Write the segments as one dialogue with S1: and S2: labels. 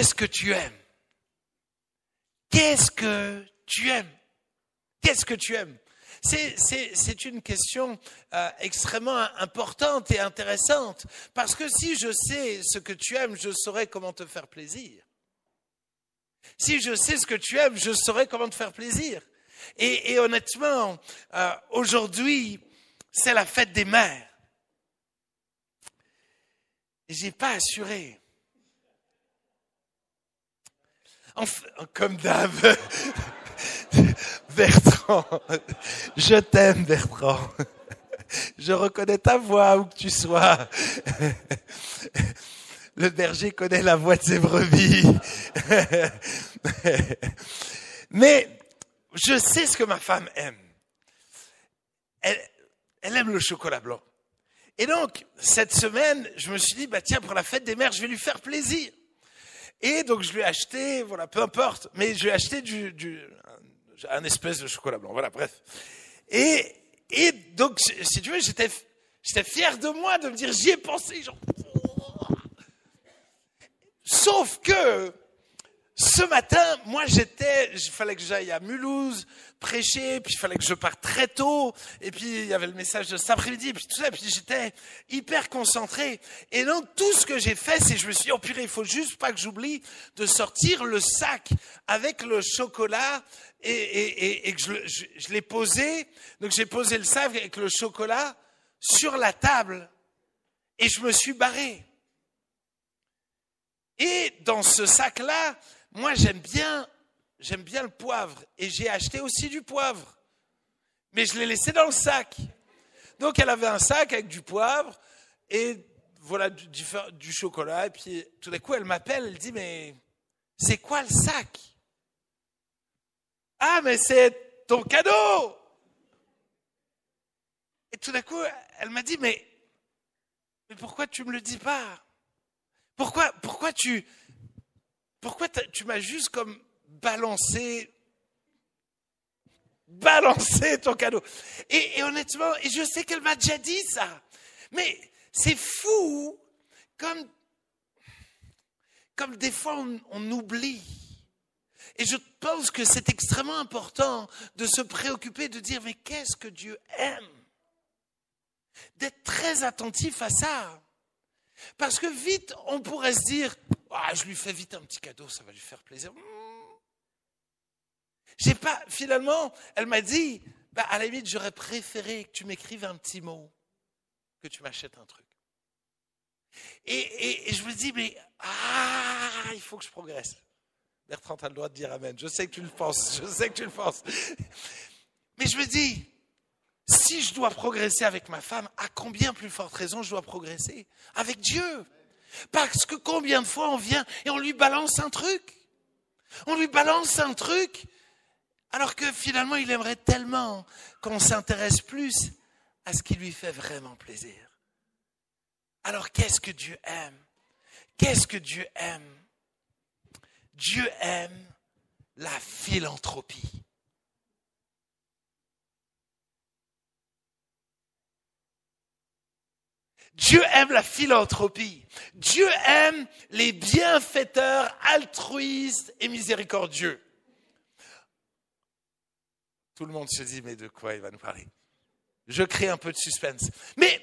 S1: qu'est-ce que tu aimes? Qu'est-ce que tu aimes? Qu'est-ce que tu aimes? C'est une question extrêmement importante et intéressante, parce que si je sais ce que tu aimes, je saurai comment te faire plaisir. Si je sais ce que tu aimes, je saurai comment te faire plaisir. Et honnêtement, aujourd'hui, c'est la fête des mères. J'ai pas assuré. Enfin, comme d'hab, Bertrand, je t'aime Bertrand. Je reconnais ta voix où que tu sois. Le berger connaît la voix de ses brebis. Mais je sais ce que ma femme aime. Elle aime le chocolat blanc. Et donc, cette semaine, je me suis dit, bah tiens, pour la fête des mères, je vais lui faire plaisir. Et donc, je lui ai acheté, voilà, peu importe, mais je lui ai acheté un espèce de chocolat blanc, voilà, bref. Et donc, si tu veux, j'étais fier de moi de me dire, j'y ai pensé, genre. Sauf que, ce matin, moi il fallait que j'aille à Mulhouse prêcher, puis il fallait que je parte très tôt, et puis il y avait le message de cet après-midi, et puis tout ça, et puis j'étais hyper concentré. Et donc tout ce que j'ai fait, c'est que je me suis dit, oh purée, il faut juste pas que j'oublie de sortir le sac avec le chocolat, et que je l'ai posé. Donc j'ai posé le sac avec le chocolat sur la table, et je me suis barré. Et dans ce sac-là, moi, j'aime bien le poivre. Et j'ai acheté aussi du poivre. Mais je l'ai laissé dans le sac. Donc, elle avait un sac avec du poivre et voilà du chocolat. Et puis, tout d'un coup, elle m'appelle. Elle dit, mais c'est quoi le sac? Ah, mais c'est ton cadeau! Et tout d'un coup, elle m'a dit, mais pourquoi tu me le dis pas? Pourquoi tu m'as juste comme balancé ton cadeau? Et honnêtement, et je sais qu'elle m'a déjà dit ça, mais c'est fou comme des fois on oublie. Et je pense que c'est extrêmement important de se préoccuper, de dire, mais qu'est-ce que Dieu aime? D'être très attentif à ça. Parce que vite, on pourrait se dire, ah, je lui fais vite un petit cadeau, ça va lui faire plaisir. Finalement, elle m'a dit, bah, à la limite, j'aurais préféré que tu m'écrives un petit mot, que tu m'achètes un truc. Et je me dis, mais, il faut que je progresse. Bertrand, tu as le droit de dire amen. Je sais que tu le penses, Mais je me dis, si je dois progresser avec ma femme, à combien plus forte raison je dois progresser avec Dieu? Parce que combien de fois on vient et on lui balance un truc? On lui balance un truc alors que finalement il aimerait tellement qu'on s'intéresse plus à ce qui lui fait vraiment plaisir. Alors qu'est-ce que Dieu aime? Qu'est-ce que Dieu aime? Dieu aime la philanthropie. Dieu aime la philanthropie. Dieu aime les bienfaiteurs altruistes et miséricordieux. Tout le monde se dit, mais de quoi il va nous parler? Je crée un peu de suspense. Mais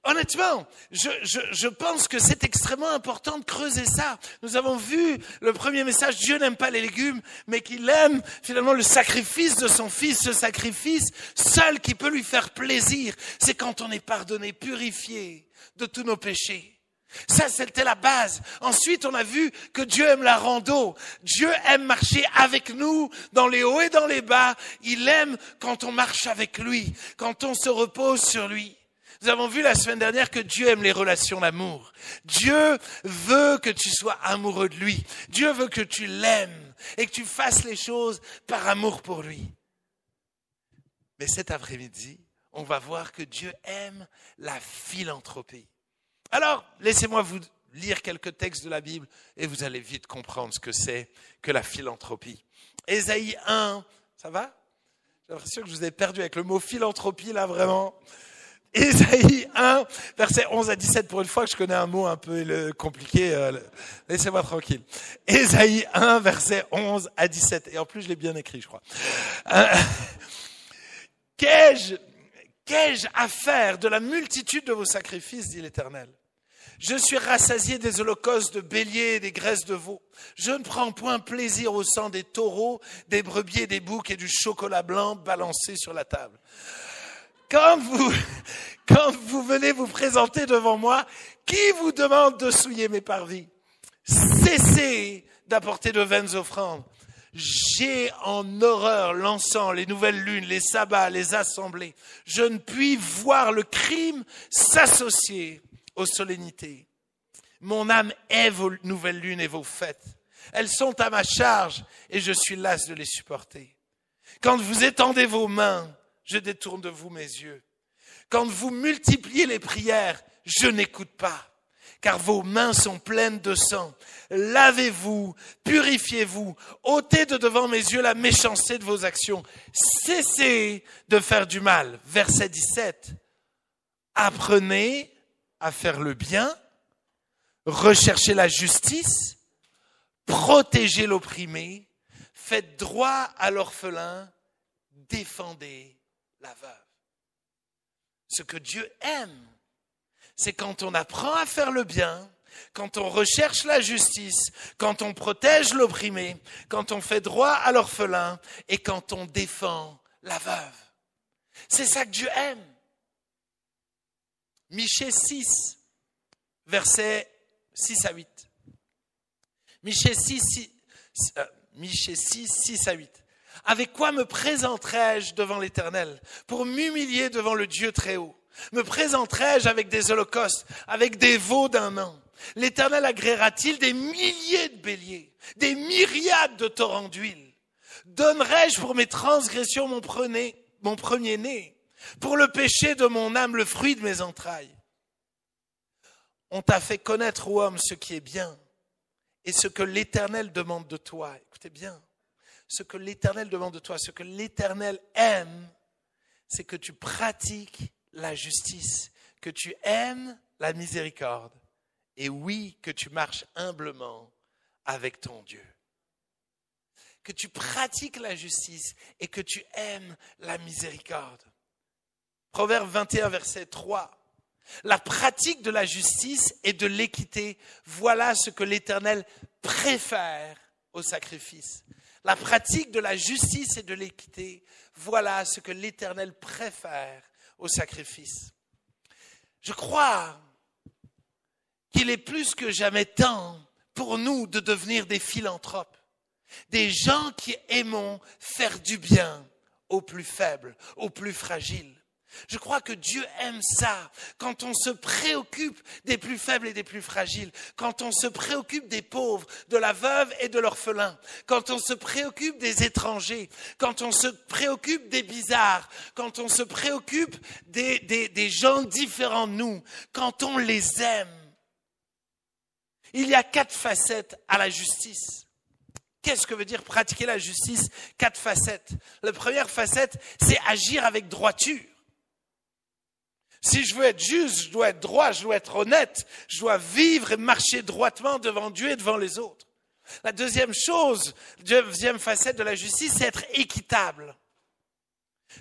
S1: honnêtement, je pense que c'est extrêmement important de creuser ça. Nous avons vu le premier message, Dieu n'aime pas les légumes, mais qu'il aime finalement le sacrifice de son Fils. Ce sacrifice seul qui peut lui faire plaisir, c'est quand on est pardonné, purifié de tous nos péchés. Ça, c'était la base. Ensuite, on a vu que Dieu aime la rando. Dieu aime marcher avec nous dans les hauts et dans les bas. Il aime quand on marche avec lui, quand on se repose sur lui. Nous avons vu la semaine dernière que Dieu aime les relations d'amour. Dieu veut que tu sois amoureux de lui. Dieu veut que tu l'aimes et que tu fasses les choses par amour pour lui. Mais cet après-midi, on va voir que Dieu aime la philanthropie. Alors, laissez-moi vous lire quelques textes de la Bible et vous allez vite comprendre ce que c'est que la philanthropie. Ésaïe 1, ça va? J'ai l'impression que je vous ai perdu avec le mot philanthropie là, vraiment. Ésaïe 1, versets 11 à 17, pour une fois que je connais un mot un peu compliqué, laissez-moi tranquille. Ésaïe 1, versets 11 à 17. Et en plus, je l'ai bien écrit, je crois. Qu'ai-je à faire de la multitude de vos sacrifices, dit l'Éternel? Je suis rassasié des holocaustes de béliers et des graisses de veau. Je ne prends point plaisir au sang des taureaux, des brebis et des boucs et du chocolat blanc balancé sur la table. Quand vous venez vous présenter devant moi, qui vous demande de souiller mes parvis? Cessez d'apporter de vaines offrandes. J'ai en horreur l'encens, les nouvelles lunes, les sabbats, les assemblées. Je ne puis voir le crime s'associer aux solennités. Mon âme hait vos nouvelles lunes et vos fêtes. Elles sont à ma charge et je suis las de les supporter. Quand vous étendez vos mains, je détourne de vous mes yeux. Quand vous multipliez les prières, je n'écoute pas, car vos mains sont pleines de sang. Lavez-vous, purifiez-vous, ôtez de devant mes yeux la méchanceté de vos actions. Cessez de faire du mal. Verset 17. Apprenez à faire le bien, recherchez la justice, protégez l'opprimé, faites droit à l'orphelin, défendez la veuve. Ce que Dieu aime, c'est quand on apprend à faire le bien, quand on recherche la justice, quand on protège l'opprimé, quand on fait droit à l'orphelin et quand on défend la veuve. C'est ça que Dieu aime. Michée 6, versets 6 à 8. Michée 6, 6 à 8. Avec quoi me présenterai-je devant l'Éternel pour m'humilier devant le Dieu très haut? Me présenterai-je avec des holocaustes, avec des veaux d'un an? L'Éternel agréera-t-il des milliers de béliers, des myriades de torrents d'huile? Donnerai-je pour mes transgressions mon premier-né, pour le péché de mon âme le fruit de mes entrailles? On t'a fait connaître, ô homme, ce qui est bien et ce que l'Éternel demande de toi. Écoutez bien. Ce que l'Éternel demande de toi, ce que l'Éternel aime, c'est que tu pratiques la justice, que tu aimes la miséricorde, et oui, que tu marches humblement avec ton Dieu. Que tu pratiques la justice et que tu aimes la miséricorde. Proverbe 21, verset 3. La pratique de la justice et de l'équité, voilà ce que l'Éternel préfère au sacrifice. La pratique de la justice et de l'équité, voilà ce que l'Éternel préfère au sacrifice. Je crois qu'il est plus que jamais temps pour nous de devenir des philanthropes, des gens qui aimons faire du bien aux plus faibles, aux plus fragiles. Je crois que Dieu aime ça, quand on se préoccupe des plus faibles et des plus fragiles, quand on se préoccupe des pauvres, de la veuve et de l'orphelin, quand on se préoccupe des étrangers, quand on se préoccupe des bizarres, quand on se préoccupe des gens différents de nous, quand on les aime. Il y a 4 facettes à la justice. Qu'est-ce que veut dire pratiquer la justice? 4 facettes. La première facette, c'est agir avec droiture. Si je veux être juste, je dois être droit, je dois être honnête, je dois vivre et marcher droitement devant Dieu et devant les autres. La deuxième facette de la justice, c'est être équitable.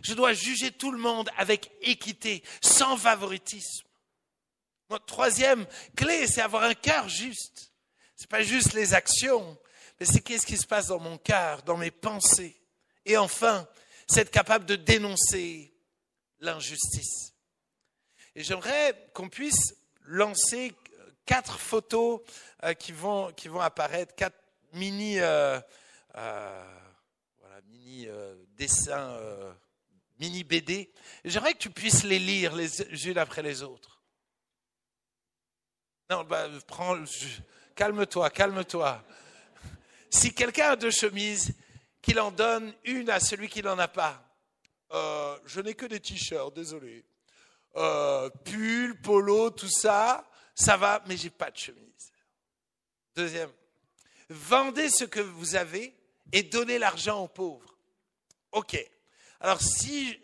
S1: Je dois juger tout le monde avec équité, sans favoritisme. Notre troisième clé, c'est avoir un cœur juste. C'est pas juste les actions, mais c'est qu'est-ce qui se passe dans mon cœur, dans mes pensées. Et enfin, c'est être capable de dénoncer l'injustice. Et j'aimerais qu'on puisse lancer 4 photos qui vont apparaître, 4 mini dessins, mini BD. Et j'aimerais que tu puisses les lire les unes après les autres. Non, calme-toi. Si quelqu'un a 2 chemises, qu'il en donne une à celui qui n'en a pas. Je n'ai que des t-shirts, désolé. Pull, polo, tout ça, ça va, mais j'ai pas de chemise. Deuxième, vendez ce que vous avez et donnez l'argent aux pauvres. Ok. Alors si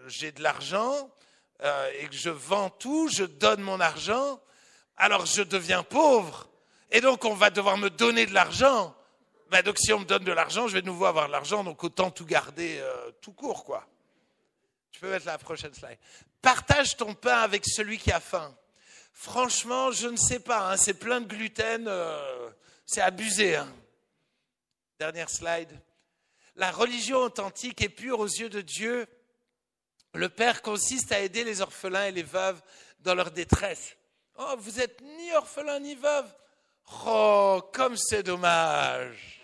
S1: j'ai de l'argent, et que je vends tout, je donne mon argent, alors je deviens pauvre. Et donc on va devoir me donner de l'argent. Ben donc si on me donne de l'argent, je vais de nouveau avoir de l'argent, donc autant tout garder tout court, quoi. Tu peux mettre la prochaine slide. Partage ton pain avec celui qui a faim. Franchement, je ne sais pas, hein, c'est plein de gluten, c'est abusé. Hein. Dernière slide. La religion authentique et pure aux yeux de Dieu, le Père, consiste à aider les orphelins et les veuves dans leur détresse. Oh, vous n'êtes ni orphelin ni veuve. Oh, comme c'est dommage.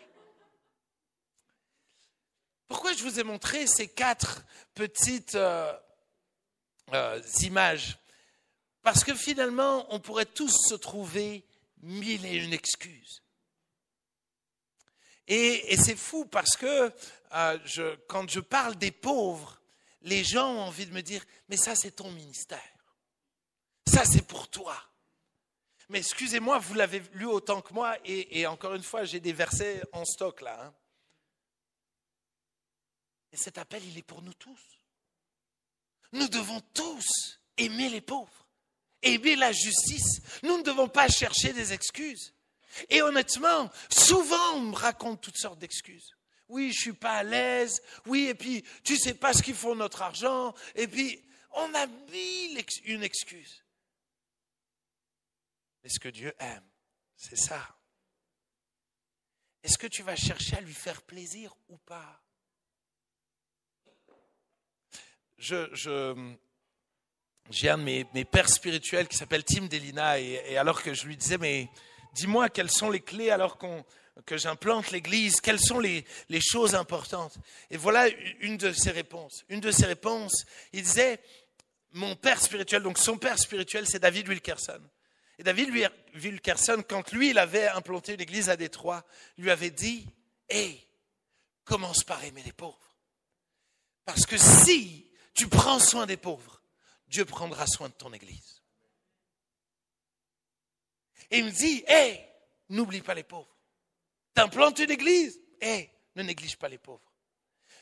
S1: Pourquoi je vous ai montré ces 4 petites images? Parce que finalement, on pourrait tous se trouver 1001 excuses. Et c'est fou parce que quand je parle des pauvres, les gens ont envie de me dire, mais ça c'est ton ministère. Ça c'est pour toi. Mais excusez-moi, vous l'avez lu autant que moi et encore une fois, j'ai des versets en stock là. Hein. Et cet appel, il est pour nous tous. Nous devons tous aimer les pauvres, aimer la justice. Nous ne devons pas chercher des excuses. Et honnêtement, souvent on me raconte toutes sortes d'excuses. Oui, je suis pas à l'aise. Oui, et puis tu sais pas ce qu'ils font de notre argent. Et puis on a mis une excuse. Mais ce que Dieu aime, c'est ça. Est-ce que tu vas chercher à lui faire plaisir ou pas? J'ai un de mes pères spirituels qui s'appelle Tim Delina et alors que je lui disais, mais dis-moi quelles sont les clés alors que j'implante l'église, quelles sont les choses importantes. Et voilà une de ses réponses. Une de ses réponses, il disait, mon père spirituel, donc son père spirituel, c'est David Wilkerson. Et David Wilkerson, quand lui, il avait implanté une église à Détroit, lui avait dit, hey, commence par aimer les pauvres. Parce que si tu prends soin des pauvres, Dieu prendra soin de ton église. Et il me dit, hey, n'oublie pas les pauvres. T'implantes une église, hey, ne néglige pas les pauvres.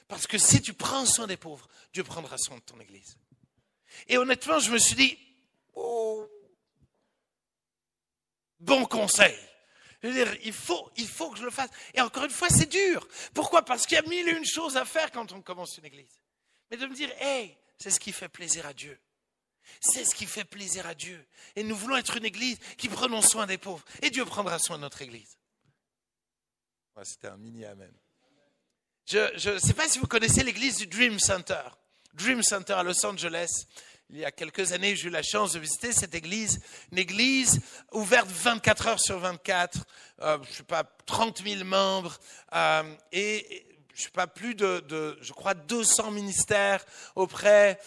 S1: Parce que si tu prends soin des pauvres, Dieu prendra soin de ton église. Et honnêtement, je me suis dit, oh, bon conseil. Je veux dire, il faut que je le fasse. Et encore une fois, c'est dur. Pourquoi? Parce qu'il y a 1001 choses à faire quand on commence une église. Mais de me dire, hey, c'est ce qui fait plaisir à Dieu. C'est ce qui fait plaisir à Dieu. Et nous voulons être une église qui prenons soin des pauvres. Et Dieu prendra soin de notre église. Ouais, c'était un mini amen. Je ne sais pas si vous connaissez l'église du Dream Center. Dream Center à Los Angeles. Il y a quelques années, j'ai eu la chance de visiter cette église. Une église ouverte 24 heures sur 24. Je ne sais pas, 30 000 membres. Et je sais pas, plus de je crois, 200 ministères auprès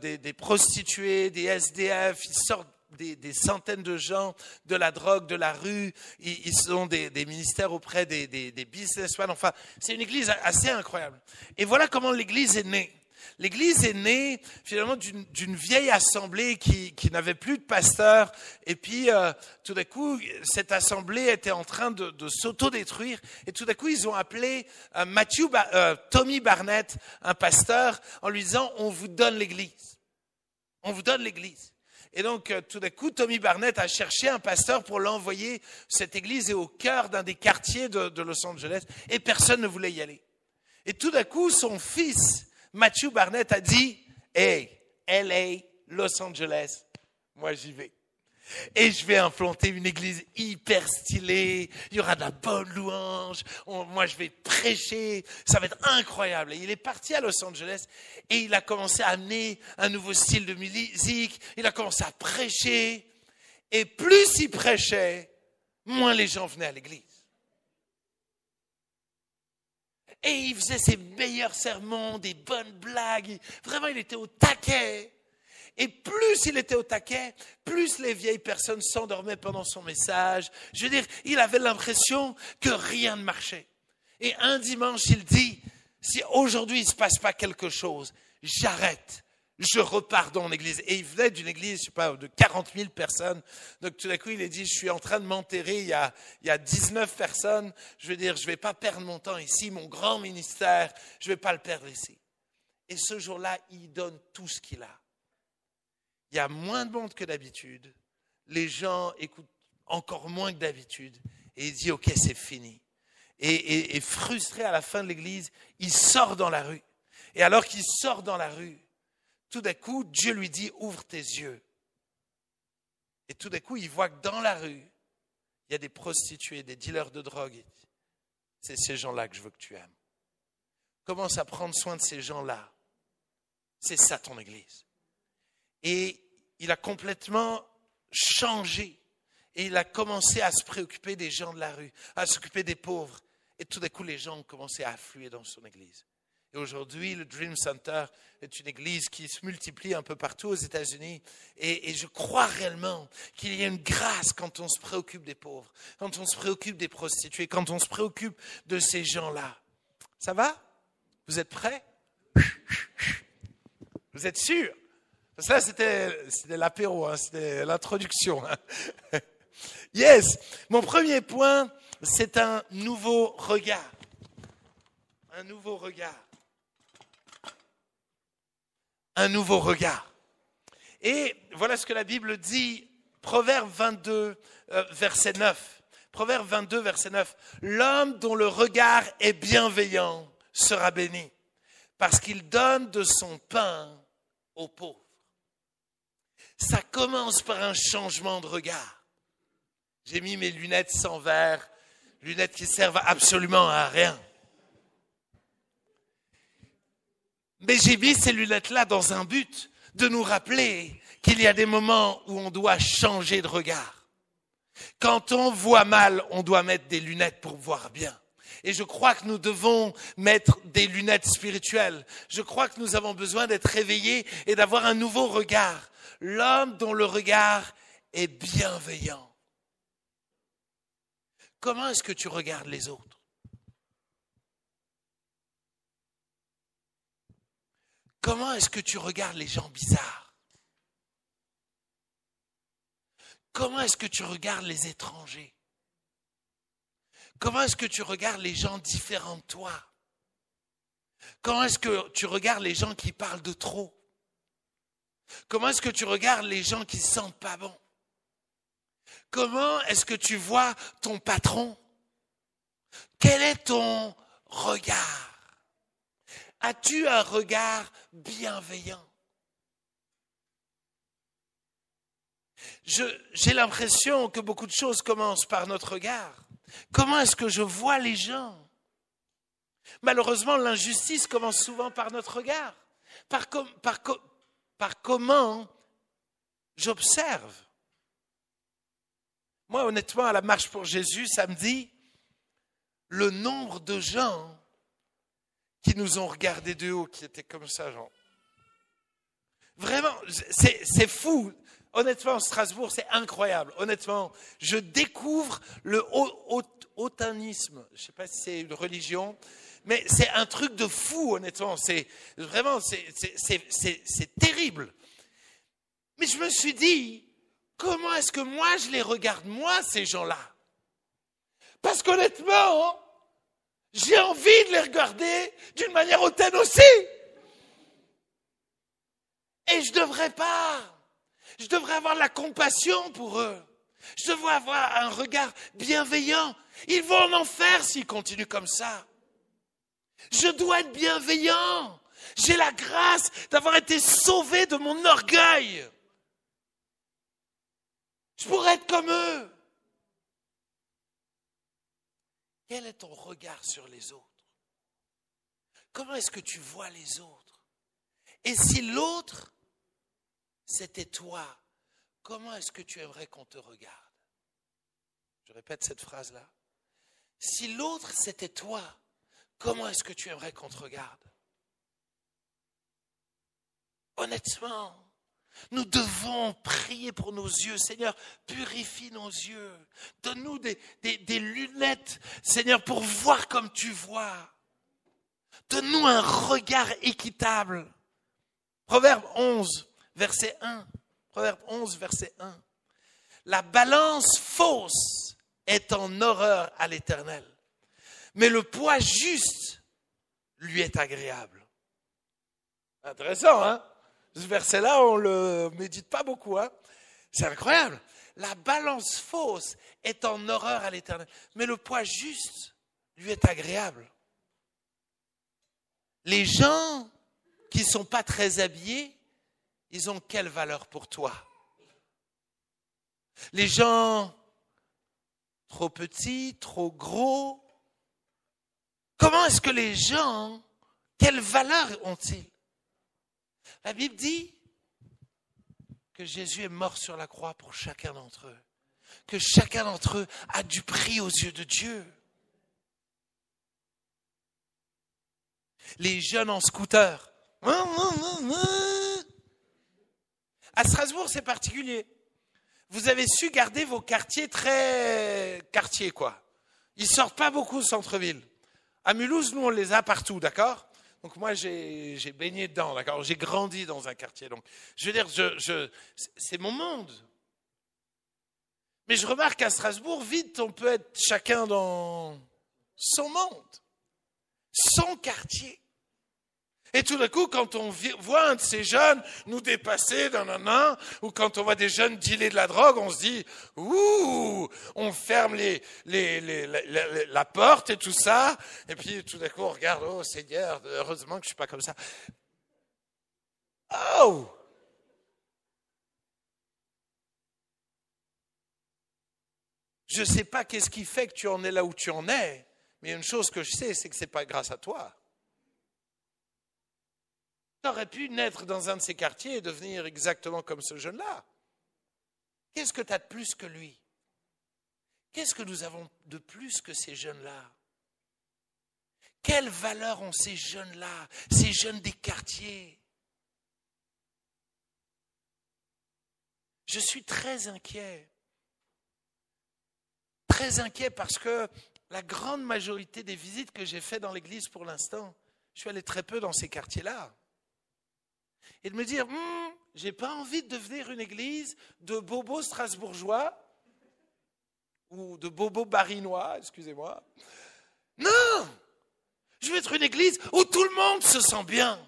S1: des prostituées, des SDF. Ils sortent des centaines de gens de la drogue, de la rue. Ils sont des ministères auprès des businessmen. Enfin, c'est une église assez incroyable. Et voilà comment l'église est née. L'église est née finalement d'une vieille assemblée qui n'avait plus de pasteur. Et puis, tout d'un coup, cette assemblée était en train de s'autodétruire. Et tout d'un coup, ils ont appelé Tommy Barnett, un pasteur, en lui disant, on vous donne l'église. On vous donne l'église. Et donc, tout d'un coup, Tommy Barnett a cherché un pasteur pour l'envoyer. Cette église est au cœur d'un des quartiers de Los Angeles. Et personne ne voulait y aller. Et tout d'un coup, son fils, Matthew Barnett, a dit, hey, LA, Los Angeles, moi j'y vais. Et je vais implanter une église hyper stylée, il y aura de la bonne louange, moi je vais prêcher, ça va être incroyable. Et il est parti à Los Angeles et il a commencé à amener un nouveau style de musique, il a commencé à prêcher. Et plus il prêchait, moins les gens venaient à l'église. Et il faisait ses meilleurs sermons, des bonnes blagues. Vraiment, il était au taquet. Et plus il était au taquet, plus les vieilles personnes s'endormaient pendant son message. Je veux dire, il avait l'impression que rien ne marchait. Et un dimanche, il dit, si aujourd'hui il ne se passe pas quelque chose, j'arrête. Je repars dans l'église. Et il venait d'une église, je sais pas, de 40 000 personnes. Donc tout d'un coup, il a dit, je suis en train de m'enterrer, il y a 19 personnes. Je veux dire, je ne vais pas perdre mon temps ici, mon grand ministère, je ne vais pas le perdre ici. Et ce jour-là, il donne tout ce qu'il a. il y a moins de monde que d'habitude. Les gens écoutent encore moins que d'habitude. Et il dit, OK, c'est fini. Et frustré à la fin de l'église, il sort dans la rue. Et alors qu'il sort dans la rue, tout d'un coup, Dieu lui dit, ouvre tes yeux. Et tout d'un coup, il voit que dans la rue, il y a des prostituées, des dealers de drogue. C'est ces gens-là que je veux que tu aimes. Commence à prendre soin de ces gens-là. C'est ça ton église. Et il a complètement changé. Et il a commencé à se préoccuper des gens de la rue, à s'occuper des pauvres. Et tout d'un coup, les gens ont commencé à affluer dans son église. Et aujourd'hui, le Dream Center est une église qui se multiplie un peu partout aux États-Unis. Et je crois réellement qu'il y a une grâce quand on se préoccupe des pauvres, quand on se préoccupe des prostituées, quand on se préoccupe de ces gens-là. Ça va? Vous êtes prêts? Vous êtes sûrs? Ça, c'était l'apéro, hein, c'était l'introduction. Hein. Yes! Mon premier point, c'est un nouveau regard. Un nouveau regard. Un nouveau regard. Et voilà ce que la Bible dit, Proverbe 22, verset 9. Proverbe 22, verset 9. L'homme dont le regard est bienveillant sera béni, parce qu'il donne de son pain aux pauvres. Ça commence par un changement de regard. J'ai mis mes lunettes sans verre, lunettes qui servent absolument à rien. Mais j'ai mis ces lunettes-là dans un but de nous rappeler qu'il y a des moments où on doit changer de regard. Quand on voit mal, on doit mettre des lunettes pour voir bien. Et je crois que nous devons mettre des lunettes spirituelles. Je crois que nous avons besoin d'être réveillés et d'avoir un nouveau regard. L'homme dont le regard est bienveillant. Comment est-ce que tu regardes les autres? Comment est-ce que tu regardes les gens bizarres? Comment est-ce que tu regardes les étrangers? Comment est-ce que tu regardes les gens différents de toi? Comment est-ce que tu regardes les gens qui parlent de trop? Comment est-ce que tu regardes les gens qui ne sentent pas bon? Comment est-ce que tu vois ton patron? Quel est ton regard? As-tu un regard bienveillant? J'ai l'impression que beaucoup de choses commencent par notre regard. Comment est-ce que je vois les gens? Malheureusement, l'injustice commence souvent par notre regard. Par comment j'observe. Moi, honnêtement, à la marche pour Jésus, samedi, le nombre de gens qui nous ont regardés de haut, qui étaient comme ça, genre. Vraiment, c'est fou. Honnêtement, Strasbourg, c'est incroyable. Honnêtement, je découvre le hautanisme. Je ne sais pas si c'est une religion, mais c'est un truc de fou, honnêtement. C'est vraiment, c'est terrible. Mais je me suis dit, comment est-ce que moi, je les regarde, moi, ces gens-là? Parce qu'honnêtement, j'ai envie de les regarder d'une manière hautaine aussi. Et je ne devrais pas. Je devrais avoir de la compassion pour eux. Je devrais avoir un regard bienveillant. Ils vont en enfer s'ils continuent comme ça. Je dois être bienveillant. J'ai la grâce d'avoir été sauvé de mon orgueil. Je pourrais être comme eux. Quel est ton regard sur les autres? Comment est-ce que tu vois les autres? Et si l'autre, c'était toi, comment est-ce que tu aimerais qu'on te regarde? Je répète cette phrase-là. Si l'autre, c'était toi, comment est-ce que tu aimerais qu'on te regarde? Honnêtement, nous devons prier pour nos yeux. Seigneur, purifie nos yeux. Donne-nous des lunettes, Seigneur, pour voir comme tu vois. Donne-nous un regard équitable. Proverbe 11, verset 1. Proverbe 11, verset 1. La balance fausse est en horreur à l'Éternel, mais le poids juste lui est agréable. Intéressant, hein? Ce verset-là, on le médite pas beaucoup, hein. C'est incroyable. La balance fausse est en horreur à l'Éternel, mais le poids juste lui est agréable. Les gens qui sont pas très habillés, ils ont quelle valeur pour toi? Les gens trop petits, trop gros, comment est-ce que les gens, quelle valeur ont-ils? La Bible dit que Jésus est mort sur la croix pour chacun d'entre eux, que chacun d'entre eux a du prix aux yeux de Dieu. Les jeunes en scooter. À Strasbourg, c'est particulier. Vous avez su garder vos quartiers très quartiers, quoi. Ils sortent pas beaucoup au centre-ville. À Mulhouse, nous, on les a partout, d'accord? Donc moi, j'ai baigné dedans, d'accord? J'ai grandi dans un quartier. Donc, je veux dire, c'est mon monde. Mais je remarque qu'à Strasbourg, vite, on peut être chacun dans son monde, son quartier. Et tout d'un coup, quand on voit un de ces jeunes nous dépasser, ou quand on voit des jeunes dealer de la drogue, on se dit, ouh, on ferme la porte et tout ça. Et puis tout d'un coup, on regarde, oh Seigneur, heureusement que je suis pas comme ça. Oh! Je sais pas qu'est-ce qui fait que tu en es là où tu en es, mais une chose que je sais, c'est que c'est pas grâce à toi. Tu aurais pu naître dans un de ces quartiers et devenir exactement comme ce jeune-là. Qu'est-ce que tu as de plus que lui? Qu'est-ce que nous avons de plus que ces jeunes-là? Quelle valeur ont ces jeunes-là, ces jeunes des quartiers? Je suis très inquiet. Très inquiet parce que la grande majorité des visites que j'ai faites dans l'église pour l'instant, je suis allé très peu dans ces quartiers-là. Et de me dire, j'ai pas envie de devenir une église de bobos strasbourgeois ou de bobos barinois, excusez-moi. Non! Je veux être une église où tout le monde se sent bien.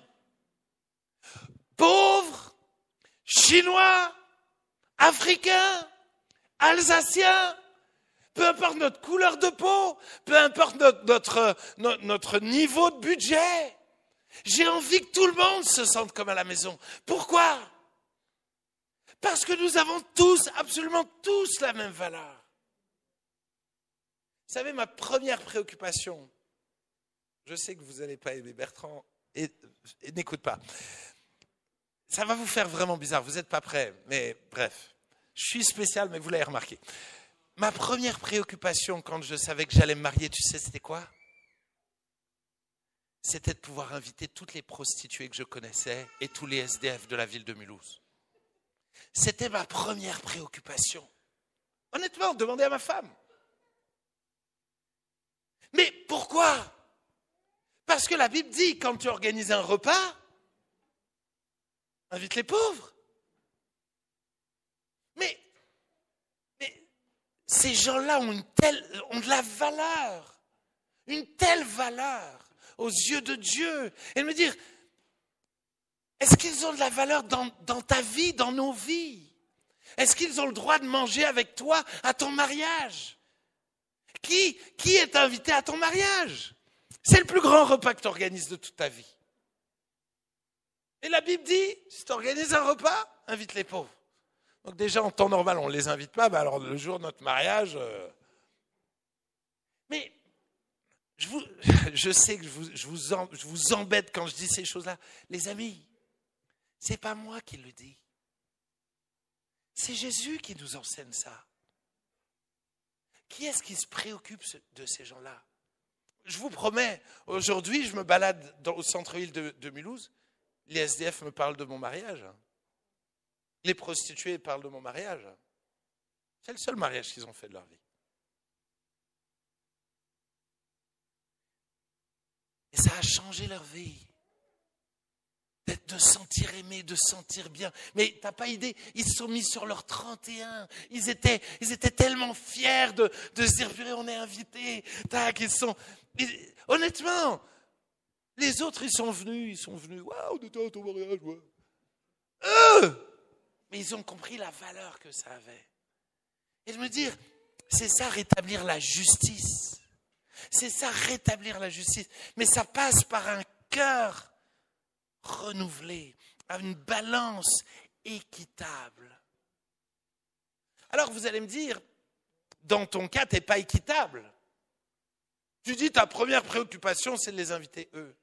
S1: Pauvres, chinois, africains, alsaciens, peu importe notre couleur de peau, peu importe notre niveau de budget. J'ai envie que tout le monde se sente comme à la maison. Pourquoi? Parce que nous avons tous, absolument tous, la même valeur. Vous savez, ma première préoccupation, je sais que vous n'allez pas aimer Bertrand, et n'écoute pas. Ça va vous faire vraiment bizarre, vous n'êtes pas prêts, mais bref. Je suis spécial, mais vous l'avez remarqué. Ma première préoccupation quand je savais que j'allais me marier, tu sais, c'était quoi? C'était de pouvoir inviter toutes les prostituées que je connaissais et tous les SDF de la ville de Mulhouse. C'était ma première préoccupation. Honnêtement, demandez à ma femme. Mais pourquoi? Parce que la Bible dit, quand tu organises un repas, invite les pauvres. Mais ces gens-là ont de la valeur, une telle valeur aux yeux de Dieu. Et de me dire, est-ce qu'ils ont de la valeur dans ta vie, dans nos vies? Est-ce qu'ils ont le droit de manger avec toi à ton mariage? Qui est invité à ton mariage? C'est le plus grand repas que tu organises de toute ta vie. Et la Bible dit, si tu organises un repas, invite les pauvres. Donc déjà, en temps normal, on ne les invite pas, alors le jour de notre mariage... Mais je sais que je vous embête quand je dis ces choses-là. Les amis, ce n'est pas moi qui le dis. C'est Jésus qui nous enseigne ça. Qui est-ce qui se préoccupe de ces gens-là? Je vous promets, aujourd'hui, je me balade au centre-ville de Mulhouse. Les SDF me parlent de mon mariage. Les prostituées parlent de mon mariage. C'est le seul mariage qu'ils ont fait de leur vie. Et ça a changé leur vie. De sentir aimé, de sentir bien. Mais t'as pas idée, ils se sont mis sur leur 31. Ils étaient tellement fiers de se dire, purée, on est invités. Tac, honnêtement, les autres, ils sont venus, waouh, on était à ton mariage, ouais. eux, mais ils ont compris la valeur que ça avait. Et je me dis, c'est ça rétablir la justice. C'est ça rétablir la justice. Mais ça passe par un cœur renouvelé, à une balance équitable. Alors vous allez me dire, dans ton cas, tu n'es pas équitable. Tu dis, ta première préoccupation, c'est de les inviter eux.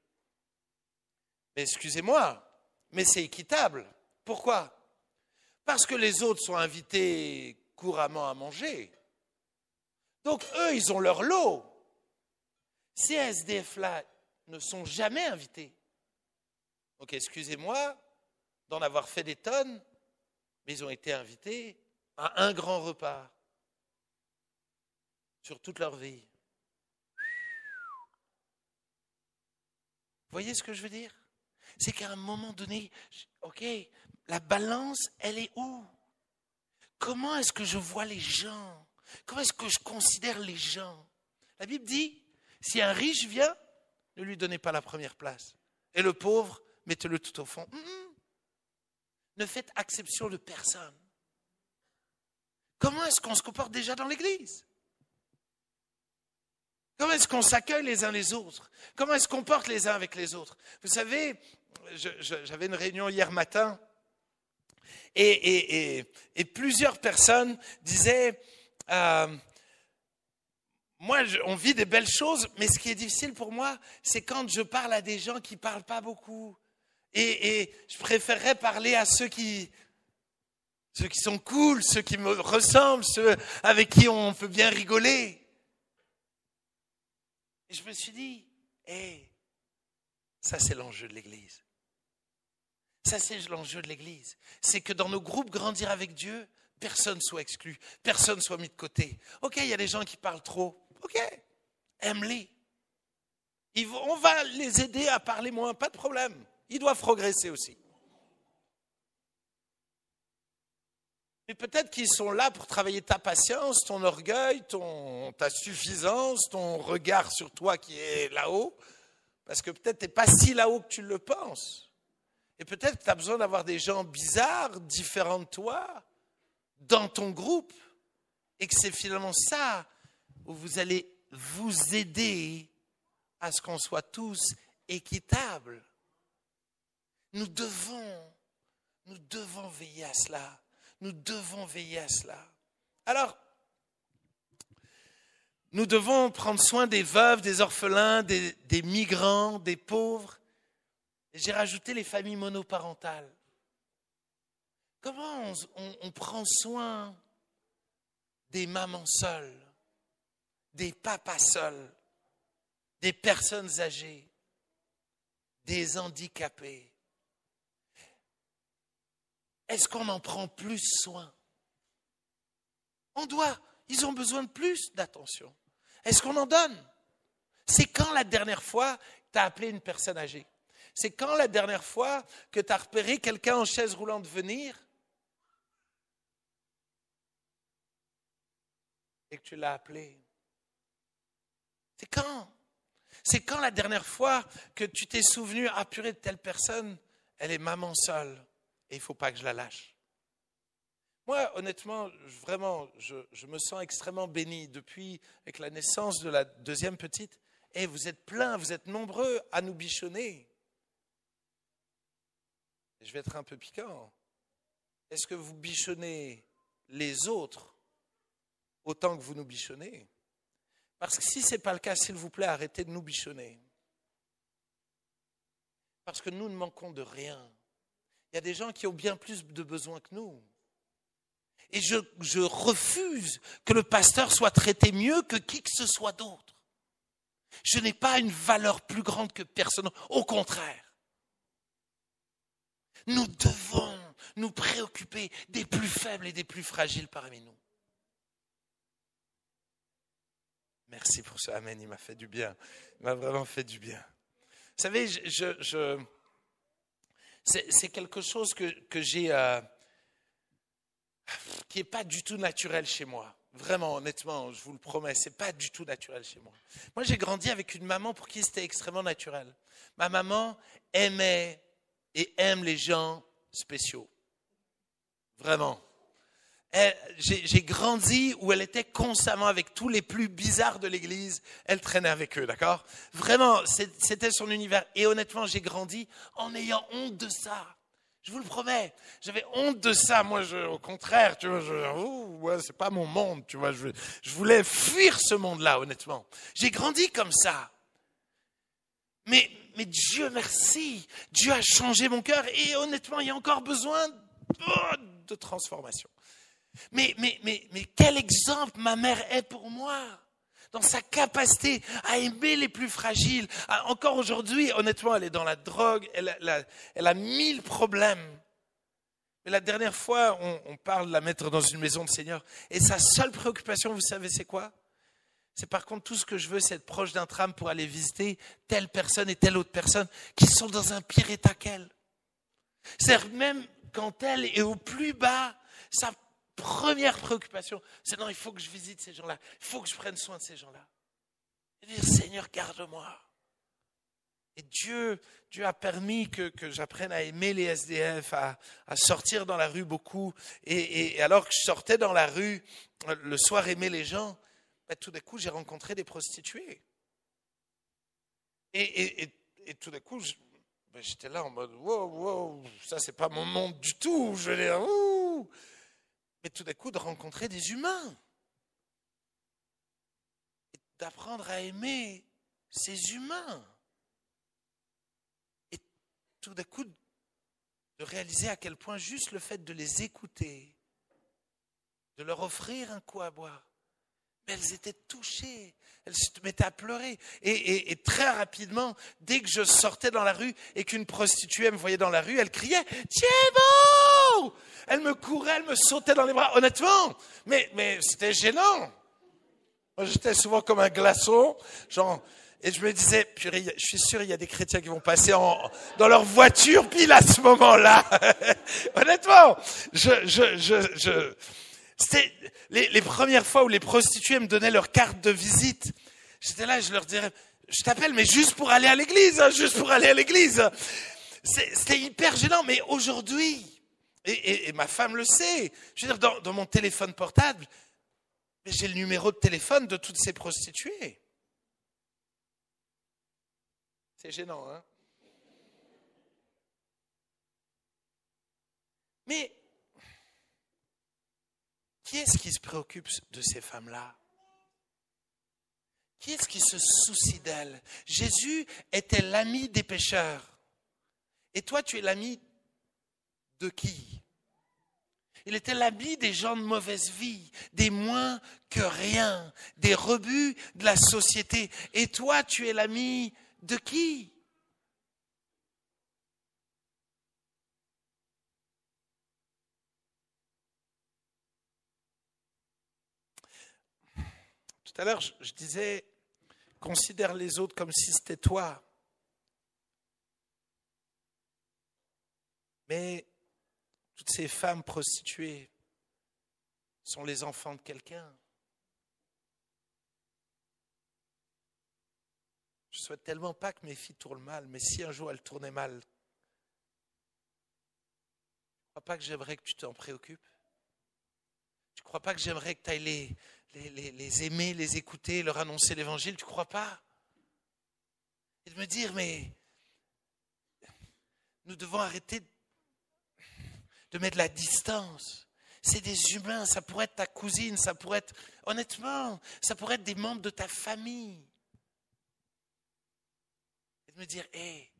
S1: Mais excusez-moi, mais c'est équitable. Pourquoi? Parce que les autres sont invités couramment à manger. Donc eux, ils ont leur lot. Ces SDF-là ne sont jamais invités. Donc excusez-moi d'en avoir fait des tonnes, mais ils ont été invités à un grand repas sur toute leur vie. Vous voyez ce que je veux dire? C'est qu'à un moment donné, ok, la balance, elle est où? Comment est-ce que je vois les gens? Comment est-ce que je considère les gens? La Bible dit, si un riche vient, ne lui donnez pas la première place. Et le pauvre, mettez-le tout au fond. Ne faites exception de personne. Comment est-ce qu'on se comporte déjà dans l'église? Comment est-ce qu'on s'accueille les uns les autres? Comment est-ce qu'on porte les uns avec les autres? Vous savez, j'avais une réunion hier matin et plusieurs personnes disaient, moi, on vit des belles choses, mais ce qui est difficile pour moi, c'est quand je parle à des gens qui ne parlent pas beaucoup. Et je préférerais parler à ceux qui sont cool, ceux qui me ressemblent, ceux avec qui on peut bien rigoler. Et je me suis dit, ça c'est l'enjeu de l'Église. Ça c'est l'enjeu de l'Église. C'est que dans nos groupes Grandir avec Dieu, personne soit exclu, personne soit mis de côté. Ok, il y a des gens qui parlent trop. Ok, aime-les. On va les aider à parler moins, pas de problème. Ils doivent progresser aussi. Mais peut-être qu'ils sont là pour travailler ta patience, ton orgueil, ta suffisance, ton regard sur toi qui est là-haut. Parce que peut-être tu n'es pas si là-haut que tu le penses. Et peut-être que tu as besoin d'avoir des gens bizarres, différents de toi, dans ton groupe. Et que c'est finalement ça où vous allez vous aider à ce qu'on soit tous équitables. Nous devons veiller à cela. Nous devons veiller à cela. Alors, nous devons prendre soin des veuves, des orphelins, des migrants, des pauvres. Et j'ai rajouté les familles monoparentales. Comment on prend soin des mamans seules, des papas seuls, des personnes âgées, des handicapés? Est-ce qu'on en prend plus soin? Ils ont besoin de plus d'attention. Est-ce qu'on en donne? C'est quand la dernière fois tu as appelé une personne âgée? C'est quand la dernière fois que tu as repéré quelqu'un en chaise roulante venir et que tu l'as appelé? C'est quand? C'est quand la dernière fois que tu t'es souvenu, purée, de telle personne, elle est maman seule. Et il ne faut pas que je la lâche. Moi, honnêtement, vraiment, je me sens extrêmement béni depuis, avec la naissance de la deuxième petite. Et vous êtes pleins, vous êtes nombreux à nous bichonner. Je vais être un peu piquant. Est-ce que vous bichonnez les autres autant que vous nous bichonnez? Parce que si ce n'est pas le cas, s'il vous plaît, arrêtez de nous bichonner. Parce que nous ne manquons de rien. Il y a des gens qui ont bien plus de besoins que nous. Et je refuse que le pasteur soit traité mieux que qui que ce soit d'autre. Je n'ai pas une valeur plus grande que personne. Au contraire. Nous devons nous préoccuper des plus faibles et des plus fragiles parmi nous. Merci pour ce amen, il m'a fait du bien. Il m'a vraiment fait du bien. Vous savez, c'est quelque chose que j'ai, qui n'est pas du tout naturel chez moi. Vraiment, honnêtement, je vous le promets, ce n'est pas du tout naturel chez moi. Moi, j'ai grandi avec une maman pour qui c'était extrêmement naturel. Ma maman aimait et aime les gens spéciaux. Vraiment. J'ai grandi où elle était constamment avec tous les plus bizarres de l'église. Elle traînait avec eux, d'accord? Vraiment, c'était son univers. Et honnêtement, j'ai grandi en ayant honte de ça. Je vous le promets. J'avais honte de ça. Moi, au contraire, tu vois, c'est pas mon monde, tu vois. Je voulais fuir ce monde-là, honnêtement. J'ai grandi comme ça. Mais Dieu merci, Dieu a changé mon cœur et honnêtement, il y a encore besoin de transformation. Mais quel exemple ma mère est pour moi dans sa capacité à aimer les plus fragiles. Encore aujourd'hui, honnêtement, elle est dans la drogue, elle a 1000 problèmes. Mais la dernière fois, on parle de la mettre dans une maison de Seigneur et sa seule préoccupation, vous savez c'est quoi? C'est par contre tout ce que je veux, c'est être proche d'un tram pour aller visiter telle personne et telle autre personne qui sont dans un pire état qu'elle. C'est-à-dire même quand elle est au plus bas, sa première préoccupation, c'est non, il faut que je visite ces gens-là, il faut que je prenne soin de ces gens-là. Et dire, Seigneur, garde-moi. Et Dieu a permis que j'apprenne à aimer les SDF, à sortir dans la rue beaucoup. Et alors que je sortais dans la rue, le soir aimer les gens, tout d'un coup, j'ai rencontré des prostituées. Et tout d'un coup, j'étais là en mode, wow, ça c'est pas mon monde du tout. Je veux dire, ouh. Mais tout d'un coup, de rencontrer des humains. Et d'apprendre à aimer ces humains. Et tout d'un coup, de réaliser à quel point juste le fait de les écouter, de leur offrir un coup à boire, mais elles étaient touchées, elles se mettaient à pleurer. Et très rapidement, dès que je sortais dans la rue et qu'une prostituée me voyait dans la rue, elle criait « Thibaut !» Elle me courait, elle me sautait dans les bras, honnêtement. Mais c'était gênant. Moi, j'étais souvent comme un glaçon, genre, et je me disais, purée, je suis sûr, il y a des chrétiens qui vont passer dans leur voiture pile à ce moment-là. Honnêtement, c'était les premières fois où les prostituées me donnaient leur carte de visite. J'étais là, je leur dirais, je t'appelle, mais juste pour aller à l'église, hein, juste pour aller à l'église. C'était hyper gênant, mais aujourd'hui, et ma femme le sait, je veux dire, dans mon téléphone portable, j'ai le numéro de téléphone de toutes ces prostituées. C'est gênant, hein? Mais qui est-ce qui se préoccupe de ces femmes-là? Qui est-ce qui se soucie d'elles? Jésus était l'ami des pécheurs. Et toi, tu es l'ami de qui? Il était l'ami des gens de mauvaise vie, des moins que rien, des rebuts de la société. Et toi, tu es l'ami de qui? Tout à l'heure, je disais, considère les autres comme si c'était toi. Mais toutes ces femmes prostituées sont les enfants de quelqu'un. Je souhaite tellement pas que mes filles tournent mal, mais si un jour elles tournaient mal, tu ne crois pas que j'aimerais que tu t'en préoccupes? Tu ne crois pas que j'aimerais que tu ailles les aimer, les écouter, leur annoncer l'évangile? Tu ne crois pas? Et de me dire, mais nous devons arrêter de mettre de la distance. C'est des humains, ça pourrait être ta cousine, ça pourrait être, honnêtement, ça pourrait être des membres de ta famille. Et de me dire, hé,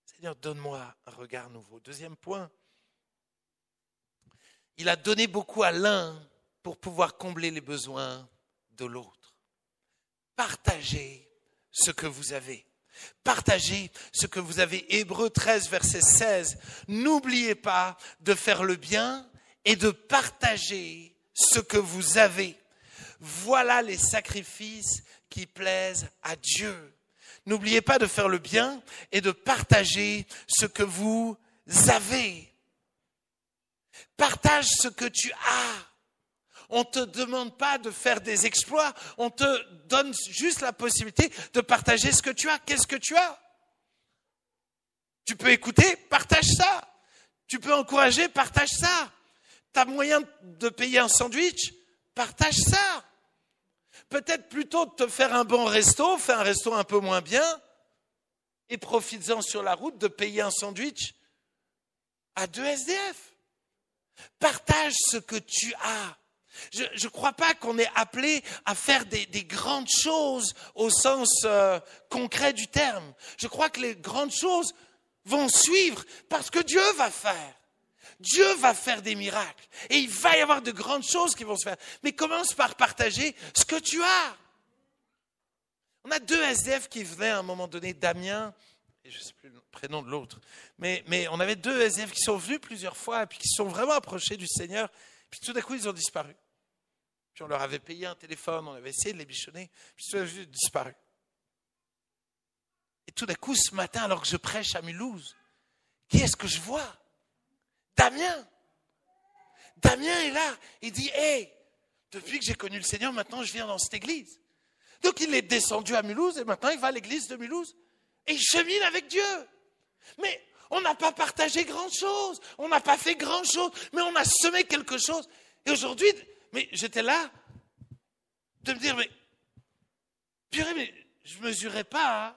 S1: Seigneur, donne-moi un regard nouveau. Deuxième point, il a donné beaucoup à l'un pour pouvoir combler les besoins de l'autre. Partagez ce que vous avez. Partagez ce que vous avez. Hébreux 13, verset 16. N'oubliez pas de faire le bien et de partager ce que vous avez. Voilà les sacrifices qui plaisent à Dieu. N'oubliez pas de faire le bien et de partager ce que vous avez. Partage ce que tu as. On ne te demande pas de faire des exploits, on te donne juste la possibilité de partager ce que tu as. Qu'est-ce que tu as? Tu peux écouter, partage ça. Tu peux encourager, partage ça. Tu as moyen de payer un sandwich, partage ça. Peut-être plutôt de te faire un bon resto, fais un resto un peu moins bien et profites-en sur la route de payer un sandwich à 2 SDF. Partage ce que tu as. Je ne crois pas qu'on est appelé à faire des grandes choses au sens concret du terme. Je crois que les grandes choses vont suivre parce que Dieu va faire. Dieu va faire des miracles et il va y avoir de grandes choses qui vont se faire. Mais commence par partager ce que tu as. On a 2 SDF qui venaient à un moment donné, Damien, et je ne sais plus le prénom de l'autre, mais on avait 2 SDF qui sont venus plusieurs fois et puis qui sont vraiment approchés du Seigneur. Puis tout d'un coup, ils ont disparu. Puis on leur avait payé un téléphone, on avait essayé de les bichonner, puis tout d'un coup, ils ont disparu. Et tout d'un coup, ce matin, alors que je prêche à Mulhouse, qui est-ce que je vois? Damien. Damien est là. Il dit, hey, depuis que j'ai connu le Seigneur, maintenant je viens dans cette église. Donc il est descendu à Mulhouse et maintenant il va à l'église de Mulhouse. Et il chemine avec Dieu. Mais on n'a pas partagé grand-chose. On n'a pas fait grand-chose. Mais on a semé quelque chose. Et aujourd'hui, mais j'étais là de me dire, mais purée, mais je ne mesurais pas hein,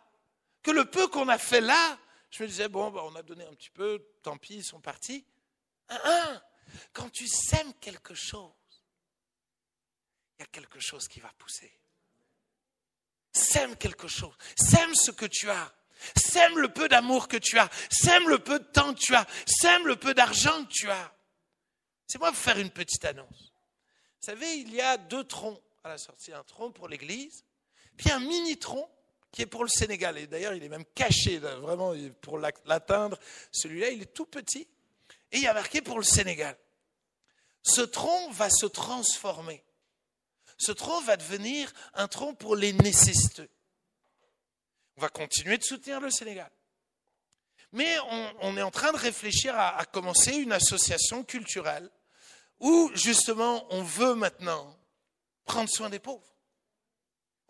S1: que le peu qu'on a fait là, je me disais, bon, bah, on a donné un petit peu, tant pis, ils sont partis. Quand tu sèmes quelque chose, il y a quelque chose qui va pousser. Sème quelque chose. Sème ce que tu as. Sème le peu d'amour que tu as. Sème le peu de temps que tu as. Sème le peu d'argent que tu as. C'est moi vous faire une petite annonce. Vous savez, il y a 2 troncs à la sortie. Un tronc pour l'église, puis un mini tronc qui est pour le Sénégal. Et d'ailleurs, il est même caché, là, vraiment, pour l'atteindre. Celui-là, il est tout petit. Et il y a marqué pour le Sénégal. Ce tronc va se transformer. Ce tronc va devenir un tronc pour les nécessiteux. On va continuer de soutenir le Sénégal. Mais on est en train de réfléchir à commencer une association culturelle où justement on veut maintenant prendre soin des pauvres.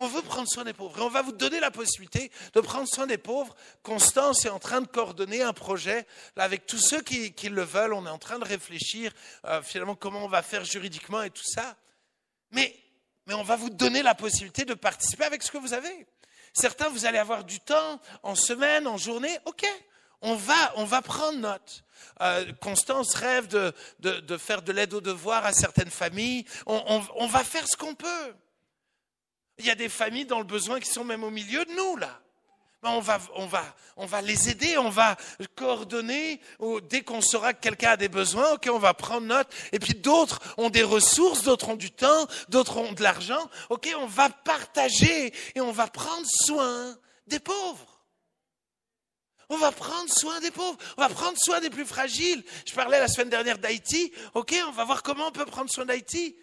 S1: On veut prendre soin des pauvres et on va vous donner la possibilité de prendre soin des pauvres. Constance est en train de coordonner un projet là, avec tous ceux qui le veulent. On est en train de réfléchir finalement comment on va faire juridiquement et tout ça. Mais on va vous donner la possibilité de participer avec ce que vous avez. Certains, vous allez avoir du temps en semaine, en journée. OK, on va prendre note. Constance rêve de faire de l'aide aux devoirs à certaines familles. On va faire ce qu'on peut. Il y a des familles dans le besoin qui sont même au milieu de nous, là. On va les aider, on va coordonner. Dès qu'on saura que quelqu'un a des besoins, ok, on va prendre note. Et puis d'autres ont des ressources, d'autres ont du temps, d'autres ont de l'argent. Ok, on va partager et on va prendre soin des pauvres. On va prendre soin des pauvres, on va prendre soin des plus fragiles. Je parlais la semaine dernière d'Haïti. Ok, on va voir comment on peut prendre soin d'Haïti.